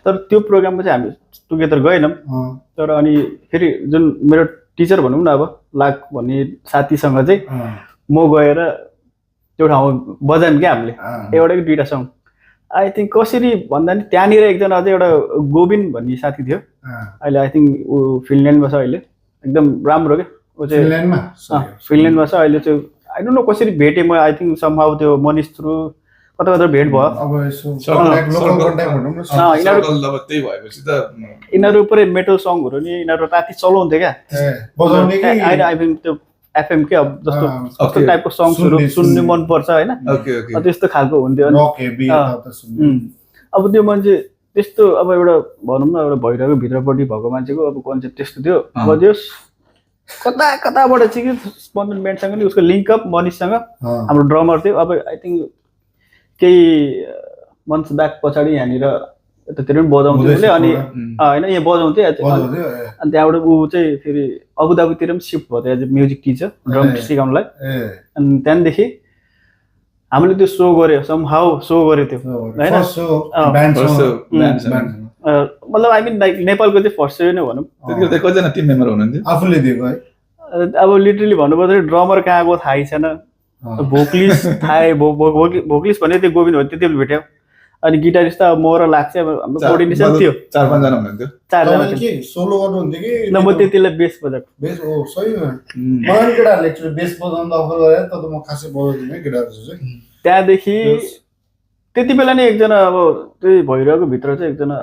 तर त्यो प्रोग्राममा चाहिँ हामी टुगेदर गएनौँ अँ, तर अनि फेरि जुन मेरो टिचर भनौँ न अब लाख भन्ने साथीसँग चाहिँ अँ, म गएर त्यो ठाउँमा बजायौँ क्या हामीले अँ, एउटा कि दुईवटा सङ्ग आई थिङ्क कसरी भन्दा नि त्यहाँनिर एकजना अझै एउटा गोविन्द भन्ने साथी थियो अँ। अहिले आई थिङ्क ऊ फिनल्यान्डमा छ अहिले एकदम राम्रो क्या ऊ चाहिँ फिनल्यान्डमा फिनल्यान्डमा छ अहिले चाहिँ आई डोन्ट नो कसरी भेटेँ म आई थिङ्क समहाउ त्यो मनिष थ्रु कता कता भेट भयो अब यसो लोकल कन्ट्याक्ट भनौँ न सर्कल अब त्यही भएपछि त यिनीहरू पुरै मेटल सङहरू नि यिनीहरू राति चलाउँथ्यो क्या ए, बजाउने कि अहिले आई थिङ्क त्यो एफएम के अब जस्तो अँ, कस्तो टाइपको सङ्ग्सहरू सुन्नु मनपर्छ होइन ओके ओके त्यस्तो खालको हुन्थ्यो अनि रक हेभी यताउता सुन्ने। अब त्यो मान्छे त्यस्तो अब एउटा भनौँ न एउटा भइरहेको भित्रपट्टि भएको मान्छेको अब कन्सेप्ट त्यस्तो थियो अब त्यो कता कताबाट चाहिँ कि स्पन्दन ब्यान्डसँग नि उसको लिङ्कअप मनिषसँग अँ, हाम्रो ड्रमर थियो अब आई थिङ्क केही मन्थ ब्याक पछाडि यहाँनिर यतातिर पनि बजाउँथ्यो उसले अनि होइन यहाँ बजाउँथ्यो बजाउँथ्यो, ए, अनि त्यहाँबाट ऊ चाहिँ फेरि अबुधाबीतिर पनि सिफ्ट भयो as a music teacher drum सिकाउनुलाई ए, अनि त्यहाँदेखि हामीले त्यो सो गऱ्यो सम हाउ सो गऱ्यो त्यो होइन फर्स्ट सो अँ, ब्यान्डसँग, ब्यान्डसँग। ब्यान्डसँग। मतलब आई मिन लाइक नेपालको चाहिँ फर्स्ट सो नै भनौँ त्यतिखेर चाहिँ कतिजना टिम मेम्बर हुनुहुन्थ्यो आफूले दिएको है अब लिटरली भन्नुपर्दा ड्रमर कहाँ गयो थाहै छैन अँ, भोकलिस्ट थाहै भोकलिस्ट भने त्यो गोविन्द हो त्यति बेला भेट्यौँ अनि गिटारिस्ट त अब म र लाग्छ अब हाम्रो कोअर्डिनेसन थियो 4-5 जना हुनुहुन्थ्यो चारजना तपाईँ थियो के सोलो गर्नुहुन्थ्यो कि न म त्यतिलाई बेस बजाएको बेस ओ सही हो मलाई पनि केटाहरूले एक्चुअली बेस बजाउनु अफर गरे त म खासै बजाउँदिनँ है केटाहरू चाहिँ त्यहाँदेखि त्यति बेला नै एकजना अब त्यही भइरहेको भित्र चाहिँ एकजना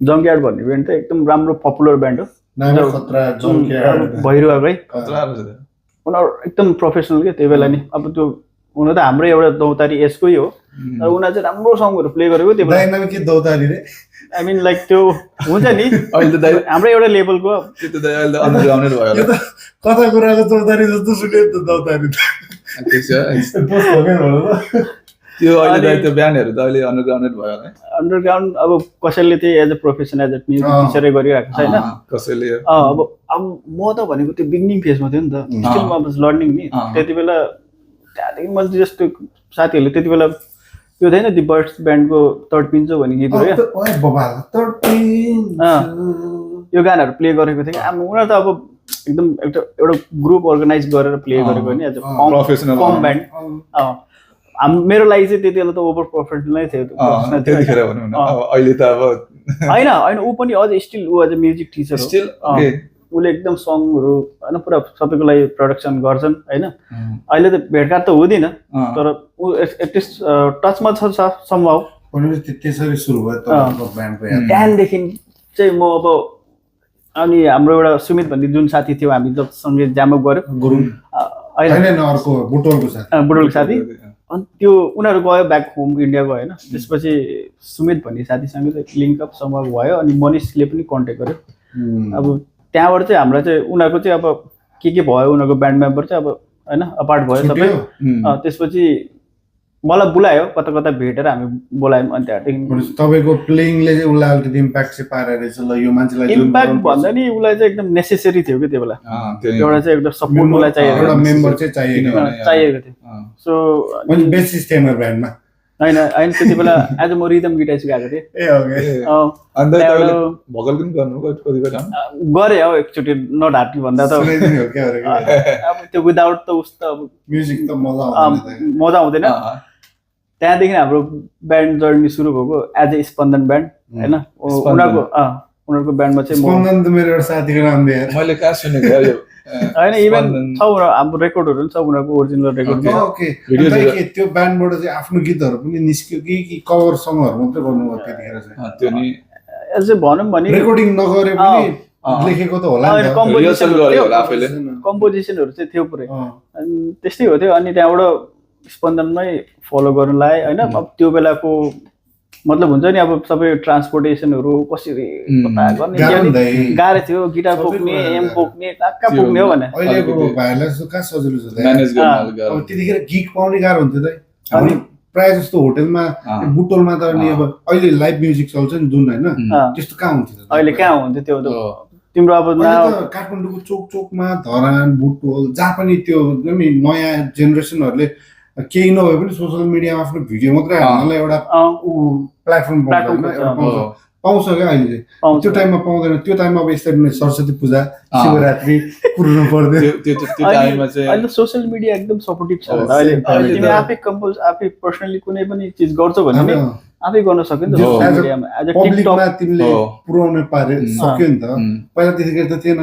जङ्कयार्ड भन्ने ब्यान्ड चाहिँ एकदम राम्रो पपुलर ब्यान्ड हो नाम खतरा जङ्कियार्ड भइरहेको है खतरा रहेछ त। उनीहरू एकदम प्रोफेसनल क्या त्यही बेला नि अब त्यो हुन त हाम्रो एउटा दौतारी यसकै हो तर उनीहरू चाहिँ राम्रो सङ्गहरू प्ले गरेको त्यो बेला दाइनाम के दौतारी रे आई मिन लाइक त्यो हुन्छ नि अहिले त दाइ हाम्रो एउटा लेभलको त्यो त दाइ अहिले त अन्डरग्राउन्डै भयो यो होला त कता कुराको दौतारी जस्तो सुन्यो नि त दौतारी त ठिक छ पोस्ट हो क्या भन्नु त त्यो अहिले दाइ त्यो ब्यान्डहरू त अहिले अन्डरग्राउन्डै भयो होला है अन्डरग्राउन्ड अब कसैले चाहिँ as a profession as a music टिचरै गरिरहेको छ होइन कसैले अब म त भनेको त्यो बिगिनिङ फेजमा थियो नि त स्टिल म वाज लर्निङ नि त्यति बेला त्यहाँदेखि मैले चाहिँ जस्तो साथीहरूले त्यति बेला त्यो थिएन दि बर्ड्स ब्यान्डको थर्ड पिन्चो भन्ने गीत हो क्या ओए बाबा यो गानाहरू प्ले गरेको थियो कि उनीहरू त अब एकदम एउटा ग्रुप अर्गनाइज गरेर प्ले गरेको नि as a professional come band मेरो लागि चाहिँ त्यति बेला त ओभर प्रोफेसनल नै थियो त्यतिखेर भनौँ न अब अहिले त अब होइन होइन ऊ पनि अझ स्टिल ऊ एज अ म्युजिक टिचर हो स्टिल उसले एकदम सङहरू होइन पुरा सबैको लागि प्रडक्सन गर्छन् होइन अहिले त भेटघाट त हुँदैन तर ऊ एटलिस्ट टचमा छ सम्भव त्यसरी सुरु भयो तपाईँको ब्यान्डको याद त्यहाँदेखि चाहिँ म अब अनि हाम्रो एउटा सुमित भन्ने जुन साथी थियो हामी जब सँगै जामअप गऱ्यो गुरुङ होइन होइन अर्को बुटोलको साथी बुढोको साथी अनि त्यो उनीहरू गयो ब्याक होम इन्डिया गयो होइन त्यसपछि सुमित भन्ने साथीसँग चाहिँ लिङ्कअप सम्भव भयो अनि मनिषले पनि कन्ट्याक्ट गर्यो अब त्यहाँबाट चाहिँ हाम्रो चाहिँ उनीहरूको चाहिँ अब के भयो उनीहरूको ब्यान्ड मेम्बर चाहिँ अब होइन अपार्ट भयो सबै त्यसपछि मलाई बोलायो कता कता भेटेर हामी बोलायौँ अनि त्यहाँदेखि तपाईँको प्लेइङले चाहिँ उसलाई अलिकति इम्प्याक्ट चाहिँ पारेर रहेछ ल यो मान्छेलाई इम्प्याक्ट भन्दा नि उसलाई चाहिँ एकदम नेसेसरी थियो कि त्यो बेला एउटा चाहिँ एकदम सपोर्ट उसलाई चाहिएको एउटा मेम्बर चाहिँ चाहिएको थियो सो बेस सिस्टेमर ब्यान्डमा होइन होइन त्यति बेला आज म रिदम गिटार सिकाएको थिएँ भोकल पनि गर्नु कतिपय गरेँ हो एकचोटि नढाँटी भन्दा त अब त्यो विदाउट त उस त अब म्युजिक त मजा आउँदैन त्यहाँदेखि हाम्रो ब्यान्ड जर्नी सुरु भएको एज ए स्पन्दन ब्यान्ड होइन उनीहरूको ब्यान्डमा चाहिँ स्पन्दन त मेरो एउटा साथीको नाम दिएर मैले कहाँ सुनेको यो होइन इभन छ हाम्रो रेकर्डहरू पनि छ उनीहरूको ओरिजिनल रेकर्ड ओके त्यो ब्यान्डबाट चाहिँ आफ्नो गीतहरू पनि निस्क्यो कि कभर सङहरू मात्रै गर्नुभयो त्यतिखेर चाहिँ त्यो नि एज ए भनौँ भने रेकर्डिङ नगरे पनि लेखेको त होला कम्पोजिसनहरू चाहिँ थियो पुरै अनि त्यस्तै हो थियो अनि त्यहाँबाट स्पन्दनमै फलो गर्नु लाग्यो होइन अब त्यो बेलाको मतलब हुन्छ नि अब सबै ट्रान्सपोर्टेसनहरू कसरी गर्ने गाह्रो थियो गिटार बोक्ने एम बोक्ने कहाँ पुग्ने हो भने अहिलेको भाइलाई कहाँ सजिलो छ अब त्यतिखेर गिग पाउने गाह्रो हुन्थ्यो त अनि प्रायः जस्तो होटेलमा बुटोलमा त अनि अब अहिले लाइभ म्युजिक चल्छ नि जुन होइन त्यस्तो कहाँ हुन्थ्यो अहिले कहाँ हुन्थ्यो त्यो तिम्रो अब अहिले त काठमाडौँको चोक चोकमा धरान बुटोल जहाँ पनि त्यो एकदमै नयाँ जेनेरेसनहरूले केही नभए पनि सोसियल मिडियामा आफ्नो भिडियो मात्रै हाल्नलाई एउटा प्लेटफर्म पाउँछ क्या अहिले चाहिँ त्यो टाइममा पाउँदैन त्यो टाइममा अब यसरी नै सरस्वती पूजा शिवरात्रि पुर्नु पर्दैन अहिले सोसियल मिडिया एकदम सपोर्टिभ छ अहिले तिमी आफै कम्पोज आफै पर्सनली कुनै पनि चिज गर्छौ भने आफै गर्न सक्यो नि त सोसियल मिडियामा एज अ पब्लिकमा तिमीले पुर्याउन पारे सक्यो नि त पहिला त्यतिखेर त थिएन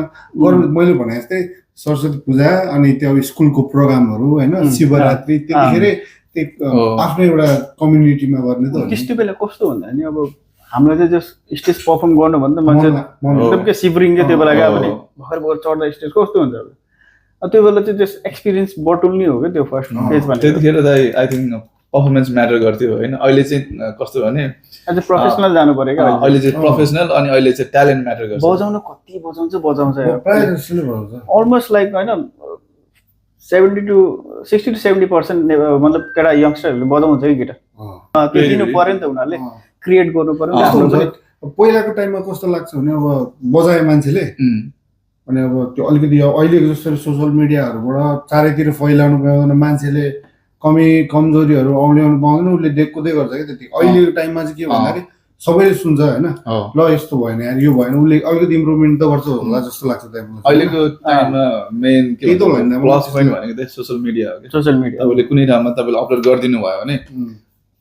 मैले भने जस्तै सरस्वती पूजा अनि त्यो स्कुलको प्रोग्रामहरू होइन शिवरात्रि त्यतिखेरै आफ्नो एउटा कम्युनिटीमा गर्ने त त्यस्तो बेला कस्तो भन्दा नि अब हामीलाई चाहिँ जस्ट स्टेज पर्फर्म गर्नु भन्दा मान्छे एकदम के सिभरिङ चाहिँ त्यो बेला क्या पनि भर्खर भर्खर चढ्दा स्टेज कस्तो हुन्छ अब त्यो बेला चाहिँ जस्ट एक्सपिरियन्स बटुल्ने हो क्या त्यो फर्स्ट फेजमा त्यतिखेर त आई थिङ्क पर्फर्मेन्स म्याटर गर्थ्यो होइन अहिले चाहिँ कस्तो भने एज अ प्रोफेसनल जानु पर्यो क्या अहिले चाहिँ प्रोफेसनल अनि अहिले चाहिँ ट्यालेन्ट म्याटर गर्छ बजाउन कति बजाउँछ अलमोस्ट लाइक होइन 60 to 70% मतलब केटा यङ्स्टरहरूले बजाउँछ कि गिटार त्यो दिनु पर्यो नि त उनीहरूले क्रिएट गर्नु पर्यो पहिलाको टाइममा कस्तो लाग्छ भने अब बजाए मान्छेले अनि अब त्यो अलिकति अहिलेको जस्तो सोसियल मिडियाहरूबाट चारैतिर फैलाउनु पाउँदैन मान्छेले कमजोरीहरू औल्याउनु पाउँदैन उसले देखुदै गर्छ क्या त्यति अहिलेको टाइममा चाहिँ के भन्दाखेरि सबैले सुन्छ होइन ल यस्तो भएन यार यो भएन उसले अलिकति इम्प्रुभमेन्ट त गर्छ होला जस्तो लाग्छ अहिलेको टाइममा मेन के प्लस पोइन्ट भनेको चाहिँ सोसियल मिडिया हो कि सोसियल मिडिया तपाईँले कुनै ठाउँमा तपाईँले अपलोड गरिदिनु भयो भने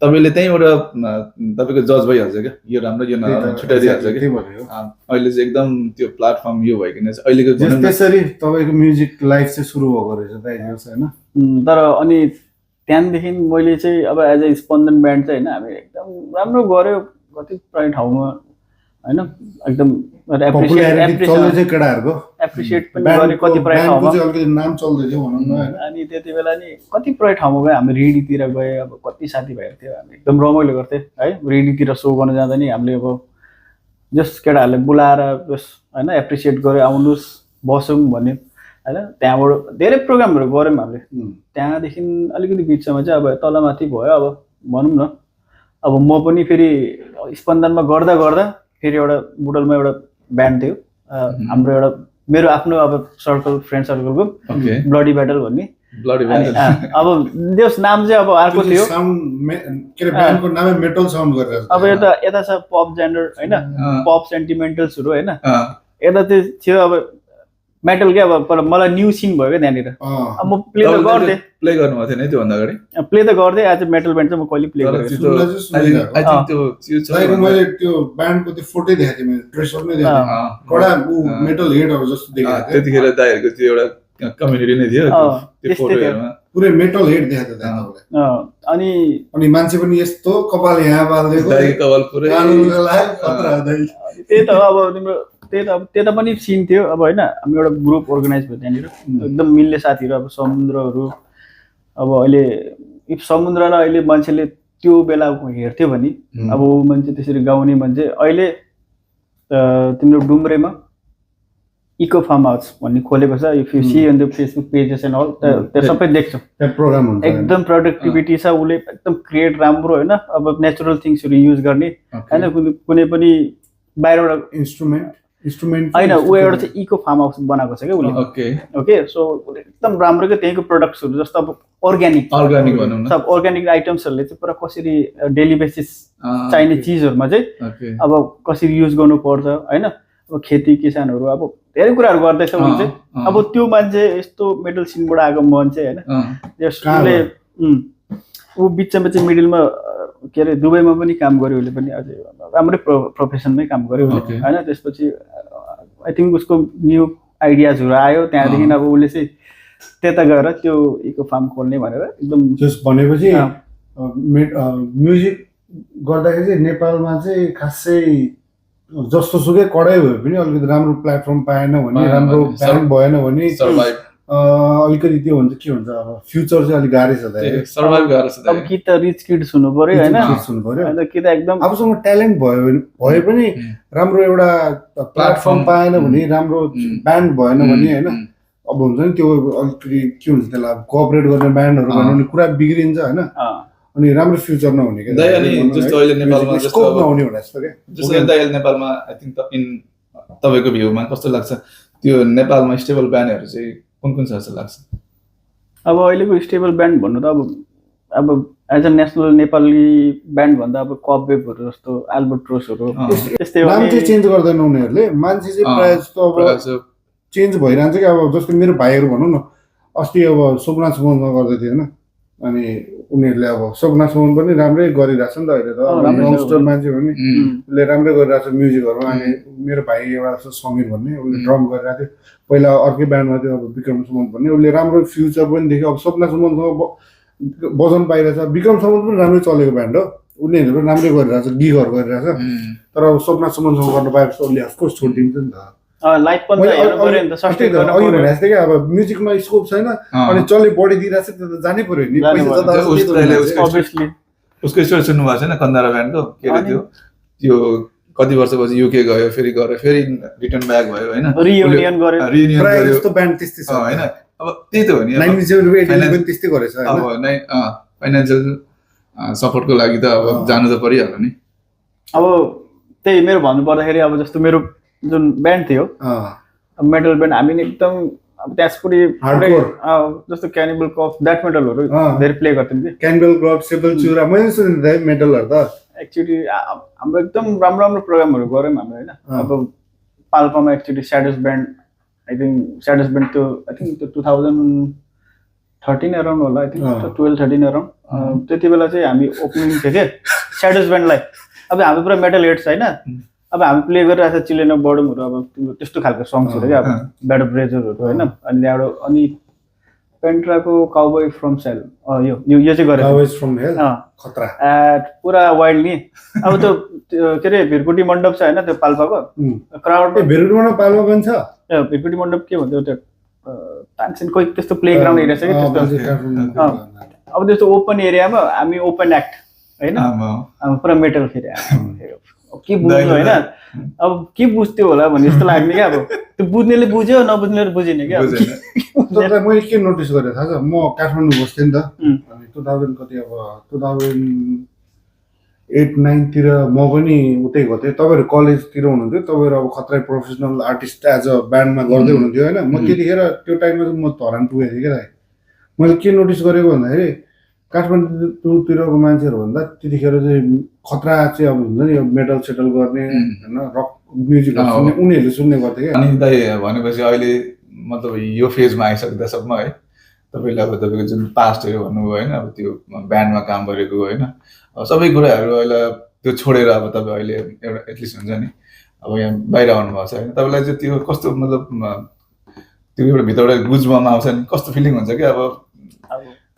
तपाईँले त्यहीँबाट तपाईँको जज भइहाल्छ क्या यो राम्रो यो नराम्रो छुट्याइदिइहाल्छ कि अहिले चाहिँ एकदम त्यो प्लेटफर्म यो भइकन चाहिँ अहिलेको त्यसरी तपाईँको म्युजिक लाइफ चाहिँ सुरु भएको रहेछ होइन तर अनि त्यहाँदेखि मैले चाहिँ अब एज अ स्पन्दन ब्यान्ड चाहिँ होइन हामी एकदम राम्रो गऱ्यो कतिपय ठाउँमा होइन एकदम एप्रिसिएट पनि गरे कतिपय ठाउँमा अनि त्यति बेला नि कतिपय ठाउँमा गयो हामी रेडीतिर गए अब कति साथीभाइहरू थियो हामी एकदम रमाइलो गर्थ्यो है रेडीतिर सो गर्न जाँदा नि हामीले अब जस्ट केटाहरूले बोलाएर जस्ट होइन एप्रिसिएट गऱ्यो आउनुहोस् बसौँ भन्यो होइन त्यहाँबाट धेरै प्रोग्रामहरू गऱ्यौँ हामीले त्यहाँदेखि अलिकति बिचमा चाहिँ अब तलमाथि भयो अब भनौँ न अब म पनि फेरि स्पन्दनमा गर्दा गर्दा फेरि एउटा बुटलमा एउटा ब्यान्ड थियो हाम्रो एउटा मेरो आफ्नो अब सर्कल फ्रेन्ड सर्कलको ब्लडी ब्याटल भन्ने अब त्यस नाम चाहिँ अब अर्को थियो अब यता छ पप जेन्डर होइन पप सेन्टिमेन्टल्सहरू होइन यता चाहिँ थियो अब मेटल क्या अब मलाई न्यू सिन भयो क्या त्यहाँनिर अब म प्ले त गर्थेँ प्ले गर्नुभएको थिएन त्योभन्दा अगाडि प्ले त गर्दै आज मेटल ब्यान्ड चाहिँ म कहिले प्ले गरेको मैले त्यो ब्यान्डको त्यो फोटो देखाएको थिएँ मैले ट्रेसर नै देखाएको कडा मेटल हेडहरू जस्तो देखाएको थिएँ त्यतिखेर दाइहरूको त्यो एउटा कम्युनिटी नै थियो त्यो फोटोहरुमा पुरै मेटल हेड देखाएको थियो तपाईँलाई अनि मान्छे पनि यस्तो कपाल यहाँ बाल्दिएको दाइको कपाल पुरै त्यही त अब तिम्रो त्यता पनि सिन थियो अब होइन हामी एउटा ग्रुप अर्गनाइज भयो त्यहाँनिर एकदम मिल्ने साथीहरू अब समुद्रहरू अब अहिले समुद्रलाई अहिले मान्छेले त्यो बेला हेर्थ्यो भने अब ऊ मान्छे त्यसरी गाउने मान्छे अहिले तिम्रो डुम्रेमा इको फार्म हाउस भन्ने खोलेको छ if you see on the Facebook pages and all त्यो सबै देख्छौ प्रोग्राम हुन्छ एकदम प्रोडक्टिभिटी छ उसले एकदम क्रिएट राम्रो होइन अब नेचुरल थिङ्सहरू युज गर्ने होइन कुनै पनि बाहिरबाट इन्स्ट्रुमेन्ट होइन ऊ एउटा चाहिँ इको फार्म हाउस बनाएको छ क्या उसले ओके सो उसले एकदम राम्रो क्या त्यहीँको प्रडक्ट्सहरू जस्तो अब अर्ग्यानिक भनौँ न सब अर्ग्यानिक आइटम्सहरूले चाहिँ पुरा कसरी डेली बेसिस चाहिने चिजहरूमा चाहिँ अब कसरी युज गर्नुपर्छ होइन अब खेती किसानहरू अब धेरै कुराहरू गर्दैछ उसले चाहिँ अब त्यो मान्छे यस्तो मेटल सिनबाट आएको मान्छे होइन उसले ऊ बिचमा चाहिँ मिडलमा के अरे दुबईमा पनि काम गर्यो उसले पनि अझै राम्रै प्रोफेसनमै काम गर्यो उसले होइन त्यसपछि आई थिङ्क उसको न्यू आइडियाजहरू आयो त्यहाँदेखि अब उसले चाहिँ त्यता गएर त्यो इको फार्म खोल्ने भनेर एकदम भनेपछि म्युजिक गर्दाखेरि चाहिँ नेपालमा चाहिँ खासै जस्तो सुकै कडै भयो पनि अलिकति राम्रो प्लेटफर्म पाएन भने राम्रो ब्यान्ड भएन भने अलिकति त्यो हुन्छ के हुन्छ अब फ्युचर चाहिँ अलिक गाह्रै छ अब कि त रिच किड्स हुनु पर्यो होइन कि त एकदम अबसम्म ट्यालेन्ट भए पनि राम्रो एउटा प्लेटफर्म पाएन भने राम्रो ब्यान्ड भएन भने होइन अब हुन्छ नि त्यो अलिकति के हुन्छ त्यसलाई अब कोअपरेट गर्ने ब्यान्डहरू भन्यो भने कुरा बिग्रिन्छ होइन अनि राम्रो फ्युचर नहुने क्या जस्तो अहिले नेपालमा स्कोप नहुने होला जस्तो क्या जस्तो अहिले नेपालमा आई थिङ्क इन तपाईँको भ्यूमा कस्तो लाग्छ त्यो नेपालमा स्टेबल ब्यान्डहरू चाहिँ कुन छ जस्तो लाग्छ? अब अहिलेको स्टेबल ब्यान्ड भन्नु त अब as a national Nepali band भन्दा अब कपवेभहरू जस्तो एल्बर्ट्रोसहरू त्यस्तै हो नाम चाहिँ चेन्ज गर्दैन उनीहरूले, मान्छे चाहिँ प्रायः जस्तो अब चेन्ज भइरहन्छ कि। अब जस्तो मेरो भाइहरू भनौँ न, अस्ति अब स्वप्ना सुमनमा गर्दै थियो होइन, अनि उनीहरूले अब स्वप्ना सुमन पनि राम्रै गरिरहेछ नि त अहिले त, यङ्स्टर मान्छे हो नि, उसले राम्रै गरिरहेछ म्युजिकहरू। अनि मेरो भाइ एउटा छ समीर भन्ने, उसले ड्रम गरिरहेको थियो, पहिला अर्कै ब्यान्डमा थियो अब विक्रम सुमन भन्ने, उसले राम्रो फ्युचर पनि देख्यो। अब स्वप्ना सुमनसँग बजाउनु पाइरहेछ, विक्रम सुमन पनि राम्रै चलेको ब्यान्ड हो, उनीहरू पनि राम्रै गरिरहेछ, गिगहरू गरिरहेछ। तर अब स्वप्ना सुमनसँग गर्नु पाएपछि उसले अफकोर्स छोडिदिन्छ नि त। लाइफ पनि अब म्युजिकमा स्कोप छैन अनि चल्ने बढी दिइरहेछ, त्यो त जानै पर्यो नि। उसको स्टोरी सुन्नु भएको छैन कन्दारा ब्यान्डको? के अरे त्यो कति वर्षपछि युके गयो, फेरि रिटर्न ब्याक भयो होइन, रियुनियन गर्यो होइन। अब त्यही त हो नि, त्यस्तै गरेछ। अब फाइनेन्सियल सपोर्टको लागि त अब जानु त परिहाल्यो नि। अब त्यही मेरो भन्नु पर्दाखेरि अब जस्तो मेरो जुन ब्यान्ड थियो मेटल ब्यान्ड, हामी नि एकदम अब त्यसपछि जस्तो क्यानिबल कफ द्याट मेटलहरू धेरै प्ले गर्थ्यौँ कि। क्यानिबल कफ, सेपल्चुरा, मैले सुने मेटलहरू त एक्चुअली हाम्रो एकदम राम्रो राम्रो प्रोग्रामहरू गऱ्यौँ हाम्रो होइन। अब पाल्पामा actually shadows band, I think shadows band त्यो आई थिङ्क त्यो 2013 अराउन्ड होला, आई थिङ्क 12-13 अराउन्ड। त्यति बेला चाहिँ हामी ओपनिङ थियो क्या स्याडोज ब्यान्डलाई। अब हामी पुरा मेटल हेड्स होइन, अब हामी प्ले गरिरहेको छ चिलेन बडमहरू, अब त्यस्तो खालको सङ्ग्सहरू क्या, अब ब्याड अफ ब्रेजरहरू होइन। अनि त्यहाँबाट अनि पेन्ट्राको काउबोय फ्रम सेल यो चाहिँ गरेको पुरा वाइल्ड नि। अब त्यो के अरे भिरकुटी मण्डप छ होइन, त्यो पाल्पाको क्राउड भिरकुटी मण्डप पाल्पा पनि छ। भिरकुटी मण्डप के भन्थ्यो त्यो तानसेन कोही त्यस्तो प्ले ग्राउन्ड एरिया छ कि त्यस्तो। अब त्यस्तो ओपन एरियामा हामी ओपन एक्ट होइन, पुरा मेटल फेरि के बुझ्नु होइन, अब के बुझ्थ्यो होला भन्ने जस्तो लाग्ने क्या। अब त्यो बुझ्नेले बुझ्यो, नबुझ्नेले बुझेन क्या। मैले के नोटिस गरेँ थाहा छ, म काठमाडौँ बस्थेँ नि त, अनि 2000 कति अब 2008-9 म पनि उतै गर्थेँ। तपाईँहरू कलेजतिर हुनुहुन्थ्यो, तपाईँहरू अब खतरा प्रोफेसनल आर्टिस्ट एज अ ब्यान्डमा गर्दै हुनुहुन्थ्यो होइन। म त्यतिखेर त्यो टाइममा चाहिँ म धरान पुगेको थिएँ क्या। मैले के नोटिस गरेको भन्दाखेरि काठमाडौँतिरको मान्छेहरू भन्दा त्यतिखेर चाहिँ खतरा चाहिँ अब हुन्छ नि मेटल सेटल गर्ने होइन, रक म्युजिकहरू सुन्ने, उनीहरूले सुन्ने गर्थ्यो क्या। अनि दाइ भनेपछि अहिले मतलब यो फेजमा आइसक्दासम्म है, तपाईँले अब तपाईँको जुन पास्टहरू भन्नुभयो होइन, अब त्यो ब्यान्डमा काम गरेको होइन, अब सबै कुराहरू अहिले त्यो छोडेर अब तपाईँ अहिले एउटा एटलिस्ट हुन्छ नि अब यहाँ बाहिर आउनुभएको छ होइन, तपाईँलाई चाहिँ त्यो कस्तो मतलब त्यो एउटा भित्रबाट गुजबम आउँछ नि, कस्तो फिलिङ हुन्छ कि अब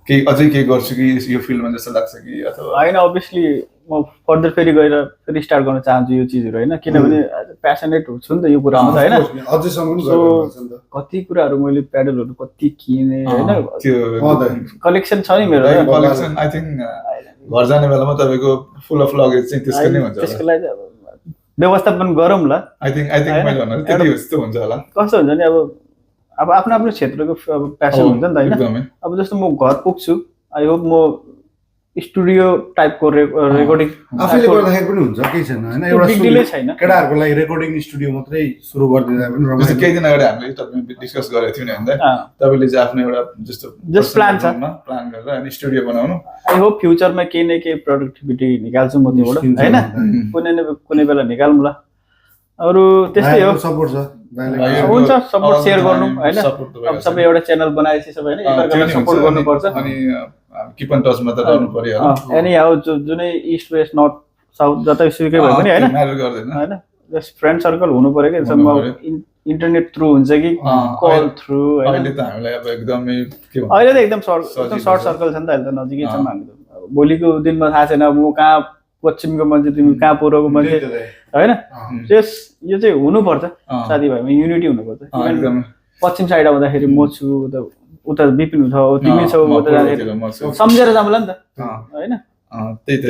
केही अझै केही गर्छु कि यो फिल्डमा जस्तो लाग्छ कि अथवा होइन? अभियसली म फर्दर फेरि गएर फेरि स्टार्ट गर्न चाहन्छु यो चिजहरू होइन, किनभने प्यासनेट हुन्छु नि त यो कुरामा त होइन। कति कुराहरू मैले प्याडलहरू कति किने होइन, कलेक्सन छ नि मेरो कलेक्सन। आई थिङ्क घर जाने बेलामा तपाईँको फुल अफ लगेज चाहिँ त्यसको नै हुन्छ, त्यसको लागि व्यवस्थापन गरौँला। आई थिङ्क मैले भन्नु त्यति जस्तो हुन्छ होला। कस्तो हुन्छ नि अब आफ्नो आफ्नो क्षेत्रको अब प्यासन हुन्छ नि त होइन। अब जस्तो म घर पुग्छु, आई होप म स्टुडियो टाइपको रेकर्डिङ आफैले गर्दाखेरि पनि हुन्छ, केही छैन होइन। एउटा केटाहरूको लागि रेकर्डिङ स्टुडियो मात्रै सुरु गरिदिँदा पनि जस्तो केही दिन अगाडि हामीले डिस्कस गरेको थियौँ नि होइन, तपाईँले चाहिँ आफ्नो एउटा जस्ट प्लान गरेर अनि स्टुडियो बनाउनु। आई होप फ्युचरमा केही न केही प्रोडक्टिभिटी निकाल्छु म त्योबाट होइन, कुनै बेला निकालौँला। अरू त्यस्तै हो, सपोर्ट छ हुन्छ, सपोर्ट सेयर गर्नु होइन। अब सबै एउटा च्यानल बनाएपछि सबै होइन एकअर्कालाई सपोर्ट गर्नुपर्छ अनि किप अन टचमा त रहनु पर्यो एनी हाउ। जुनै इस्ट वेस्ट नर्थ साउथ जतासुकै भए पनि होइन होइन, जस्ट फ्रेन्ड सर्कल हुनु पर्यो कि। इन्टरनेट थ्रु हुन्छ कि कल थ्रु होइन, अहिले त हामीलाई अब एकदमै अहिले त एकदम सर्ट सर्कल छ नि त, अहिले त नजिकै छौँ हामी त। भोलिको दिनमा थाहा छैन म कहाँ पश्चिमको मान्छे, तिमी कहाँ पूर्वको मान्छे होइन। यो चाहिँ हुनुपर्छ, साथीभाइमा युनिटी हुनुपर्छ। पश्चिम साइड आउँदाखेरि म छु, उता बिपिन छ, तिमी छौ, उता जाँदाखेरि सम्झेर जाउँला नि त होइन। त्यही त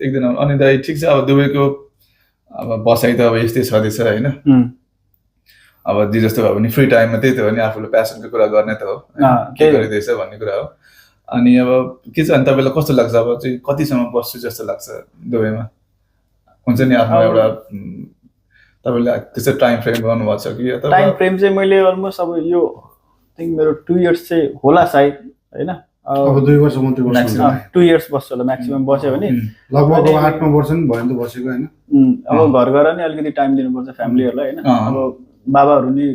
एकदम। अनि दाइ ठिक छ, अब दुबईको अब बसाइ त अब यस्तै छँदैछ होइन। अब जे जस्तो भयो भने फ्री टाइममा त्यही त हो नि, आफूले प्यासनको कुरा गर्ने त हो, के गरिँदैछ भन्ने कुरा हो। अनि अब के छ भने तपाईँलाई कस्तो लाग्छ, अब चाहिँ कतिसम्म बस्छु जस्तो लाग्छ दुबईमा? हुन्छ नि आफ्नो एउटा तपाईँले त्यस्तो टाइम फ्रेम गर्नुभएको छ कि अथवा टाइम फ्रेम चाहिँ मैले अलमोस्ट अब यो थिङ्क मेरो 2 इयर्स चाहिँ होला सायद होइन अब 2 वर्ष मात्रै बस्नु 2 इयर्स बस्छु होला म्याक्सिमम बस्यो भने लगभग 8-9 वर्ष नि भयो नि त बसेको होइन अब घर गएर नि अलिकति टाइम दिनुपर्छ फ्यामिलीहरूलाई होइन अब बाबाहरू नि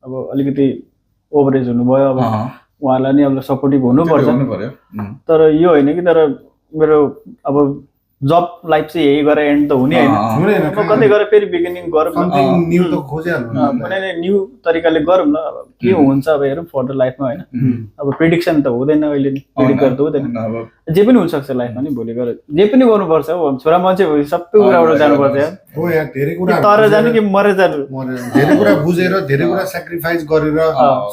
अब अलिकति ओभर एज हुनुभयो अब उहाँहरूलाई नि अब सपोर्टिभ हुनुपर्छ पर्यो तर यो होइन कि तर मेरो अब जब लाइफ चाहिँ यही गरेर एन्ड त हुने होइन अब कतै गएर फेरि बिगिनिङ गरौँ समथिङ न्यू त खोजिहाल्नु कुनै न्यू तरिकाले गरौँ न अब के हुन्छ अब हेरौँ फर्दर लाइफमा होइन अब प्रिडिक्सन त हुँदैन अहिले नि प्रिडिक्ट गर्दा हुँदैन जे पनि हुनसक्छ लाइफमा नि भोलि गएर जे पनि गर्नुपर्छ हो छोरा मान्छे भएपछि सबै कुराबाट जानुपर्छ यार हो यार धेरै कुरा तर जानु कि मरे जानु धेरै कुरा बुझेर धेरै कुरा सेक्रिफाइस गरेर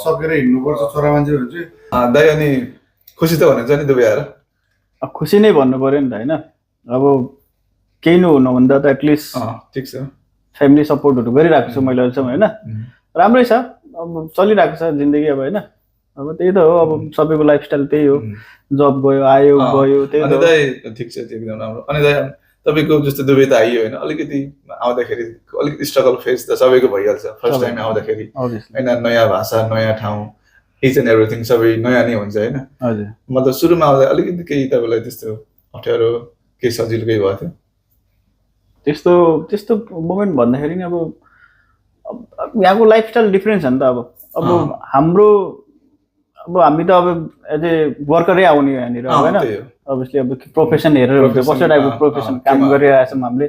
सकेर हिँड्नुपर्छ छोरा मान्छे भएपछि दाइ अनि खुसी त हुनुहुन्छ नि दुबई आएर खुसी नै भन्नु पर्यो नि त होइन अब केही नहुनु भन्दा त एटलिस्ट ठिक छ फ्यामिली सपोर्टहरू गरिरहेको छु मैले अहिलेसम्म होइन राम्रै छ अब चलिरहेको छ जिन्दगी अब होइन अब त्यही त हो अब सबैको लाइफस्टाइल त्यही हो जब गयो आयो गयो त्यही अनि त दाइ ठिक छ एकदम राम्रो अनि दाइ तपाईँको जस्तो दुबई त आइयो होइन अलिकति आउँदाखेरि अलिकति स्ट्रगल फेस त सबैको भइहाल्छ फर्स्ट टाइम आउँदाखेरि होइन नयाँ भाषा नयाँ ठाउँ इच एन्ड एभ्रिथिङ सबै नयाँ नै हुन्छ होइन हजुर मतलब सुरुमा आउँदा अलिकति केही तपाईँलाई त्यस्तो अप्ठ्यारो केही सजिलो केही भएको थियो त्यस्तो त्यस्तो मोमेन्ट भन्दाखेरि नि अब यहाँको लाइफस्टाइल डिफ्रेन्स छ नि त अब हाम्रो अब हामी त अब एज ए वर्करै आउने यहाँनिर होइन अभियसली अब प्रोफेसन हेरेर हुन्छ कस्तो टाइपको प्रोफेसन काम गरिरहेछौँ हामीले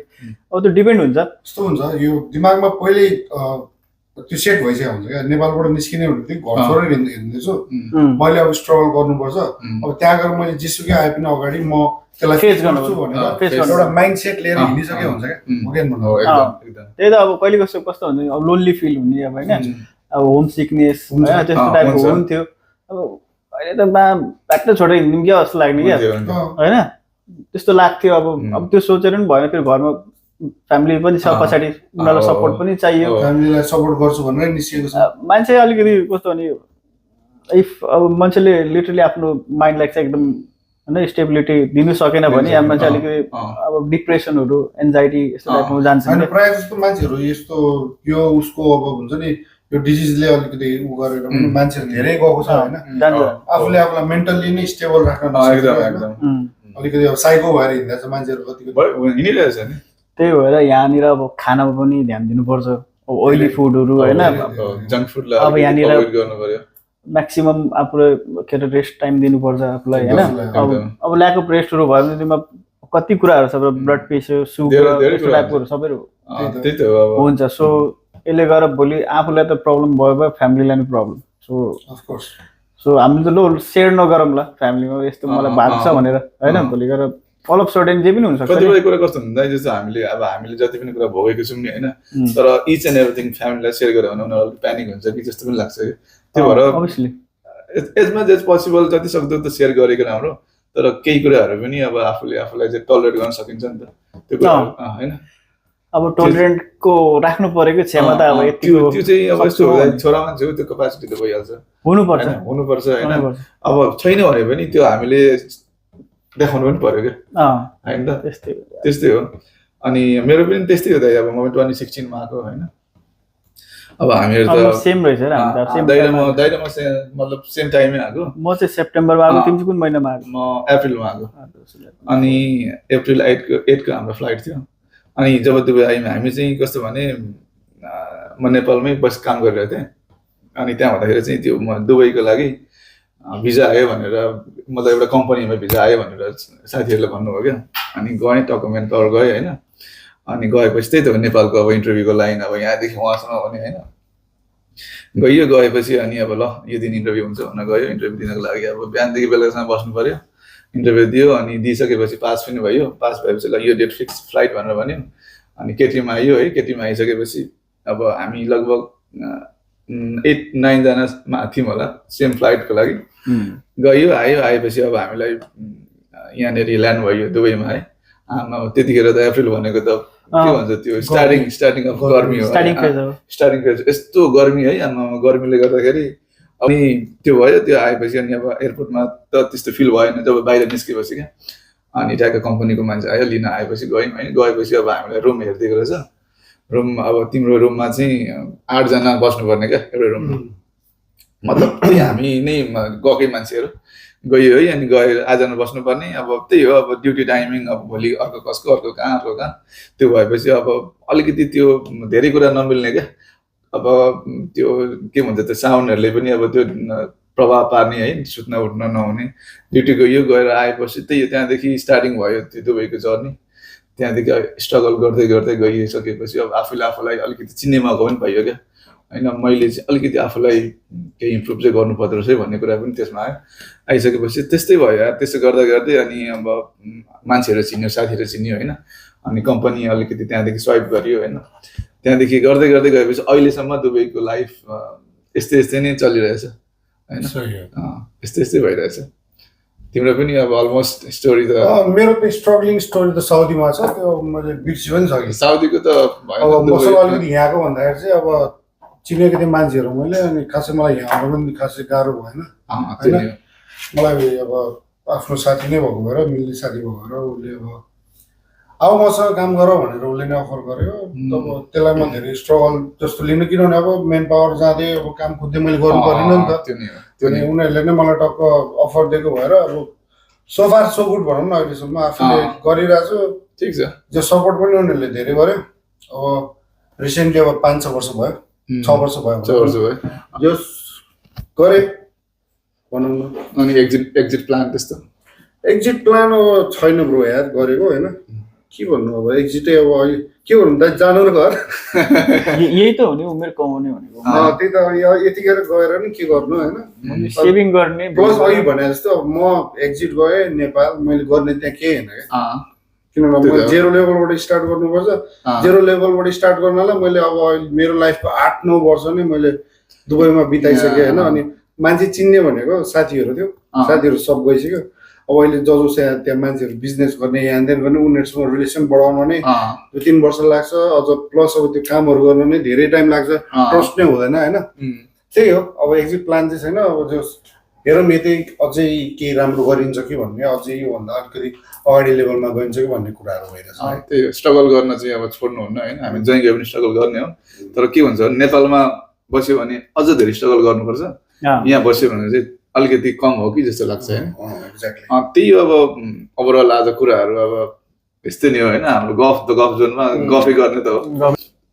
अब त्यो डिपेन्ड हुन्छ यस्तो हुन्छ यो दिमागमा पहिल्यै त्यो सेट भइसकेको हुन्छ क्या नेपालबाट निस्किने भनेको घर छोडेर हिँड्दैछु मैले अब स्ट्रगल गर्नुपर्छ अब त्यहाँ गएर मैले जेसुकै आए पनि अगाडि म त्यसलाई फेस गर्छु भनेर एउटा माइन्ड सेट लिएर हिँडिसकेको हुन्छ क्या त्यही त अब कहिले कस्तो कस्तो हुन्छ अब लोन्ली फिल हुने अब होइन अब होम सिकनेस त्यस्तो टाइपको हुन्थ्यो अब अहिले त ब्याट्ट छोडेर हिँड्नु क्या जस्तो लाग्ने क्या होइन त्यस्तो लाग्थ्यो अब त्यो सोचेर पनि भएन फेरि घरमा फ्यामिली पनि छ पछाडि उनीहरूलाई सपोर्ट पनि चाहियो फ्यामिलीलाई सपोर्ट गर्छु भनेर निस्किएको छ मान्छे अलिकति कस्तो भने इफ अब मान्छेले लिटरली आफ्नो माइन्डलाई चाहिँ एकदम होइन स्टेबिलिटी दिनु सकेन भने अब मान्छे अलिकति अब डिप्रेसनहरू एन्जाइटी यस्तो टाइपमा जान्छ होइन प्रायः जस्तो मान्छेहरू यस्तो यो उसको अब हुन्छ नि यो डिजिजले अलिकति उ गरेर मान्छेहरू धेरै गएको छ होइन आफूले आफूलाई मेन्टल्ली नै स्टेबल राख्न अलिकति अब साइको भएर हिँड्दैछ मान्छेहरू कतिको हिँडिरहेछ नि त्यही भएर यहाँनिर अब खानामा पनि ध्यान दिनुपर्छ अब ओइली फुडहरू होइन जङ्क फुडलाई अब यहाँनिर गर्नु पर्यो म्याक्सिमम आफूलाई के अरे रेस्ट टाइम दिनुपर्छ आफूलाई होइन अब ल्याक अफ रेस्टहरू भयो भने तिमीमा कति कुराहरू छ ब्लड प्रेसर सुगर यस्तो टाइपकोहरू सबैहरू हुन्छ सो यसले गर्दा भोलि आफूलाई त प्रब्लम भयो भयो फ्यामिलीलाई पनि प्रब्लम सो हामीले त लो सेयर नगरौँ ल फ्यामिलीमा यस्तो मलाई भएको छ भनेर होइन भोलि गएर अल अफ सडन जे पनि हुनसक्छ कतिपय कुरा कस्तो हुन्छ जस्तो हामीले जति पनि कुरा भोगेको छौँ नि होइन तर इच एन्ड एभ्रिथिङ फ्यामिलीलाई सेयर गर्यो भने उनीहरू प्यानिक हुन्छ कि जस्तो पनि लाग्छ त्यो भएर obviously as much as possible जति सक्दो त सेयर गरेको राम्रो तर केही कुराहरू पनि अब आफूलाई चाहिँ टलरेट गर्न सकिन्छ नि त त्यो कुरा होइन अब टलरेन्टको राख्नु परेको क्षमता अब त्यो चाहिँ अब यस्तो छोरा मान्छे हो त्यो क्यापासिटी त भइहाल्छ हुनुपर्छ होइन अब छैन भने पनि त्यो हामीले देखाउनु पनि पर्यो क्या होइन त त्यस्तै हो अनि मेरो पनि त्यस्तै हो दाइ अब म 2016 मा आएको होइन अब हामीहरू त सेम रहेछ दाइरमा मतलब सेम टाइममै आएको म चाहिँ सेप्टेम्बरमा आएको तिमी चाहिँ कुन महिनामा आएको म अप्रिलमा आएको अनि अप्रिल 8 को हाम्रो फ्लाइट थियो अनि जब दुबई आयौँ हामी चाहिँ कस्तो भने म नेपालमै बस काम गरिरहेको थिएँ अनि त्यहाँ हुँदाखेरि चाहिँ त्यो म दुबईको लागि भिजा आयो भनेर मतलब एउटा कम्पनीमा भिजा आयो भनेर साथीहरूले भन्नुभयो क्या अनि गएँ डकुमेन्ट कभर गएँ होइन अनि गएपछि त्यही त हो नेपालको अब इन्टरभ्यूको लाइन अब यहाँदेखि उहाँसम्म भने होइन गएपछि अनि अब ल यो दिन इन्टरभ्यू हुन्छ भनेर गयो इन्टरभ्यू दिनको लागि अब बिहानदेखि बेलुकासम्म बस्नु पऱ्यो इन्टरभ्यू दियो अनि दिइसकेपछि पास पनि भयो पास भएपछि ल यो डेट फिक्स फ्लाइट भनेर भन्यो अनि केटीमा आयो है केटीमा आइसकेपछि अब हामी लगभग 8-9 जना थियौँ होला सेम फ्लाइटको लागि गयो आएपछि अब हामीलाई यहाँनिर ल्यान्ड भयो दुबईमा है आमा त्यतिखेर त अप्रिल भनेको त के भन्छ त्यो स्टार्टिङ अफ गर्मी हो स्टार्टिङ फेज यस्तो गर्मी है आमा गर्मीले गर्दाखेरि अनि त्यो भयो त्यो आएपछि अनि अब एयरपोर्टमा त त्यस्तो फिल भएन जब बाहिर निस्केपछि क्या अनि ट्याक्क कम्पनीको मान्छे आयो लिन आएपछि गयौँ होइन गएपछि अब हामीलाई रुम हेरिदिएको रहेछ रुम अब तिम्रो रुममा चाहिँ 8 जना बस्नुपर्ने क्या एउटै रुममा मतलब त्यही हामी नै गएकै मान्छेहरू गयो है अनि गएर आजमा बस्नुपर्ने अब त्यही हो अब ड्युटी टाइमिङ अब भोलि अर्को कसको अर्को कहाँ त्यो भएपछि अब अलिकति त्यो धेरै कुरा नमिल्ने क्या अब त्यो के भन्छ त्यो साउन्डहरूले पनि अब त्यो प्रभाव पार्ने है सुत्न उठ्न नहुने ड्युटी गयो गएर आएपछि त्यही त्यहाँदेखि स्टार्टिङ भयो त्यो दुबईको जर्नी त्यहाँदेखि स्ट्रगल गर्दै गर्दै गइसकेपछि अब आफूलाई अलिकति चिन्ने मौका पनि पाइयो क्या होइन मैले चाहिँ अलिकति आफूलाई केही इम्प्रुभ चाहिँ गर्नु पर्दो रहेछ भन्ने कुरा पनि त्यसमा आयो आइसकेपछि त्यस्तै भयो यार त्यसो गर्दा गर्दै अनि अब मान्छेहरू चिन्यो साथीहरू चिन्यो होइन अनि कम्पनी अलिकति त्यहाँदेखि स्वाइप गरियो होइन त्यहाँदेखि गर्दै गर्दै गएपछि अहिलेसम्म दुबईको लाइफ यस्तै नै चलिरहेछ होइन यस्तै भइरहेछ तिम्रो पनि अब अलमोस्ट स्टोरी त मेरो त स्ट्रगलिङ स्टोरी त साउदीमा छ त्यो मैले बिर्सियो नि सक्यो साउदीको त अब मसँग अलिकति यहाँको भन्दाखेरि चाहिँ अब चिनेको थिएँ मान्छेहरू मैले अनि खासै मलाई यहाँ आउनु पनि खासै गाह्रो भएन होइन मलाई अब आफ्नो साथी नै भएको भएर मिल्ने साथी भएको भएर उसले अब मसँग काम गर भनेर उसले नै अफर गर्यो अब त्यसलाई म धेरै स्ट्रगल जस्तो लिनु किनभने अब मेन पावर जाँदै अब काम खुद्दै मैले गर्नु परेन नि त अनि उनीहरूले नै मलाई टक्क अफर दिएको भएर अब सो फार सो गुड भनौँ न अहिलेसम्म आफूले गरिरहेको छु ठिक छ जो सपोर्ट पनि उनीहरूले धेरै गर्यो अब रिसेन्टली अब 5-6 वर्ष भयो 6 वर्ष भयो जो गरे भनौँ न अनि एक्जिट प्लान त्यस्तो एक्जिट प्लान अब छैन ब्रो यार गरेको होइन के भन्नु अब एक्जिटै अब के भन्नु त जानु न घर यही त हो नि उमेर कमाउने भनेको त्यही त यतिखेर गएर नि के गर्नु होइन सेभिङ गर्ने प्लस अघि भने जस्तो अब म एक्जिट गएँ नेपाल मैले गर्ने त्यहाँ केही होइन क्या किनभने मैले जेरो लेभलबाट स्टार्ट गर्नुपर्छ जेरो लेभलबाट स्टार्ट गर्नलाई मैले अब मेरो लाइफको 8-9 वर्ष नै मैले दुबईमा बिताइसकेँ होइन अनि मान्छे चिन्ने भनेको साथीहरू थियो साथीहरू सब गइसक्यो अब अहिले त्यहाँ मान्छेहरू बिजनेस गर्ने यहाँ गर्ने उनीहरूसँग रिलेसन बढाउन नै 2-3 वर्ष लाग्छ अझ प्लस अब त्यो कामहरू गर्न नै धेरै टाइम लाग्छ ट्रस्ट नै हुँदैन होइन त्यही हो अब एक्जिट प्लान चाहिँ छैन अब जो हेरौँ यतै अझै केही राम्रो गरिन्छ कि भन्ने अझै योभन्दा अलिकति अगाडि लेभलमा गइन्छ कि भन्ने कुराहरू भइरहेछ त्यही स्ट्रगल गर्न चाहिँ अब छोड्नुहुन्न होइन हामी जहीँ गयो पनि स्ट्रगल गर्ने हो तर के हुन्छ नेपालमा बस्यो भने अझ धेरै स्ट्रगल गर्नुपर्छ यहाँ बस्यो भने चाहिँ अलिकति कम हो कि जस्तो लाग्छ होइन त्यही अब ओभरअल आज कुराहरू अब यस्तै नै हो होइन हाम्रो गफ जोनमा गफै गर्ने त हो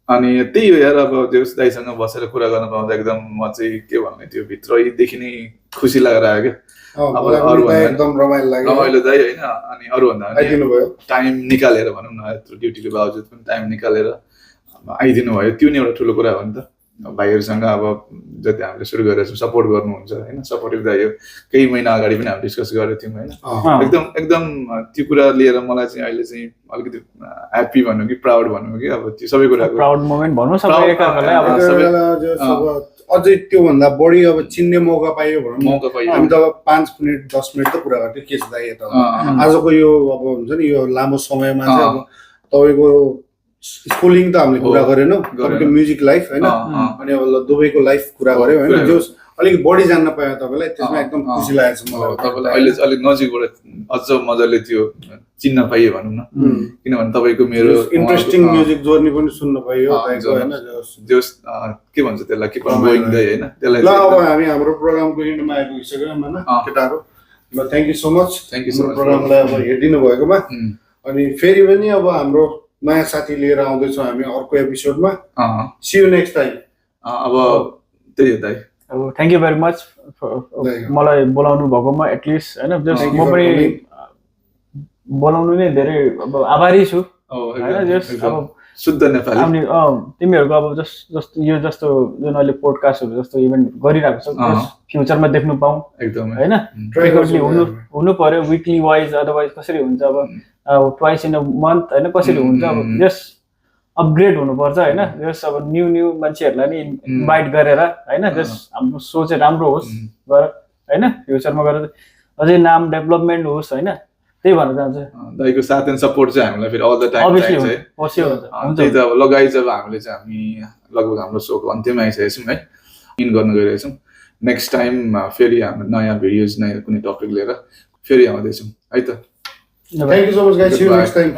अनि त्यही हो यार अब त्यो दाइसँग बसेर कुरा गर्न पाउँदा एकदम म चाहिँ के भन्ने त्यो भित्रैदेखि नै खुसी लागेर आयो क्या अब अरू एकदम रमाइलो दाइ होइन अनि अरूभन्दा टाइम निकालेर भनौँ न यत्रो ड्युटीको बावजुद पनि टाइम निकालेर आइदिनु भयो त्यो नै एउटा ठुलो कुरा हो नि त भाइहरूसँग अब जति हामीले सुरु गरेर छौँ सपोर्ट गर्नुहुन्छ होइन सपोर्टिभ दाइ हो केही महिना अगाडि पनि हामी डिस्कस गरेको थियौँ होइन एकदम त्यो कुरा लिएर मलाई चाहिँ अहिले चाहिँ अलिकति ह्याप्पी भनौँ कि प्राउड भनौँ कि अब त्यो सबै कुराको प्राउड मोमेन्ट भनौँ अझै त्योभन्दा बढी अब चिन्ने मौका पाइयो भनौँ हामी त अब 5 मिनट 10 मिनट त कुरा गर्थ्यो के छ दाइ यता आजको यो अब हुन्छ नि यो लामो समयमा चाहिँ अब तपाईँको स्कुलिङ त हामीले कुरा गरेनौँ तपाईँको म्युजिक लाइफ होइन अनि अब दुबईको लाइफ कुरा गऱ्यो होइन जो अलिक बढी जान्न पायो तपाईँलाई त्यसमा एकदम खुसी लागेको छ मलाई तपाईँलाई अहिले चाहिँ अलिक नजिकबाट अझ मजाले त्यो चिन्न पाइयो भनौँ न किनभने तपाईँको मेरो इन्ट्रेस्टिङ म्युजिक जर्नी पनि सुन्न पाइयो होइन जो के भन्छ त्यसलाई के गोइङ दै होइन त्यसलाई ल अब हामी हाम्रो प्रोग्रामको इन्डमा आइपुगिसक्यो होइन केटाहरू ल थ्याङ्क यू सो मच प्रोग्रामलाई अब हेरिदिनु भएकोमा अनि फेरि पनि अब हाम्रो नयाँ साथी लिएर आउँदैछौँ हामी अर्को एपिसोडमा सी यू नेक्स्ट टाइम अब त्यही हो दाइ अब थ्याङ्क यू भेरी मच मलाई बोलाउनु भएकोमा एटलिस्ट होइन जस्ट म पनि बोलाउनु नै धेरै अब आभारी छु होइन जस्ट अब शुद्ध नेपाली तिमीहरूको अब जस्तो यो जस्तो जुन अहिले पोडकास्टहरू जस्तो इभेन्ट गरिरहेको छ फ्युचरमा देख्नु पाऊँ एकदम होइन फ्रिक्वेन्टली हुनु पर्यो विकली वाइज अदरवाइज कसरी हुन्छ अब ट्वाइस इन अ मन्थ होइन कसरी हुन्छ अब जस्ट अपग्रेड हुनुपर्छ होइन जस्ट अब न्यू मान्छेहरूलाई नि इन्भाइट गरेर होइन जस्ट हाम्रो सोच राम्रो होस् गएर होइन फ्युचरमा गएर अझै नाम डेभलपमेन्ट होस् होइन त्यही भन्न चाहन्छु दाइको साथ एन्ड सपोर्ट चाहिँ हामीलाई फेरि अल द टाइम चाहिन्छ त्यही त अब लगाइ जब हामीले चाहिँ हामी लगभग हाम्रो सोको अन्त्यमा आइसकेको छौँ है इन गर्न गइरहेछौँ नेक्स्ट टाइम फेरि हाम्रो नयाँ भिडियोज नयाँ कुनै टपिक लिएर फेरि आउँदैछौँ है त thank you so much guys see you next time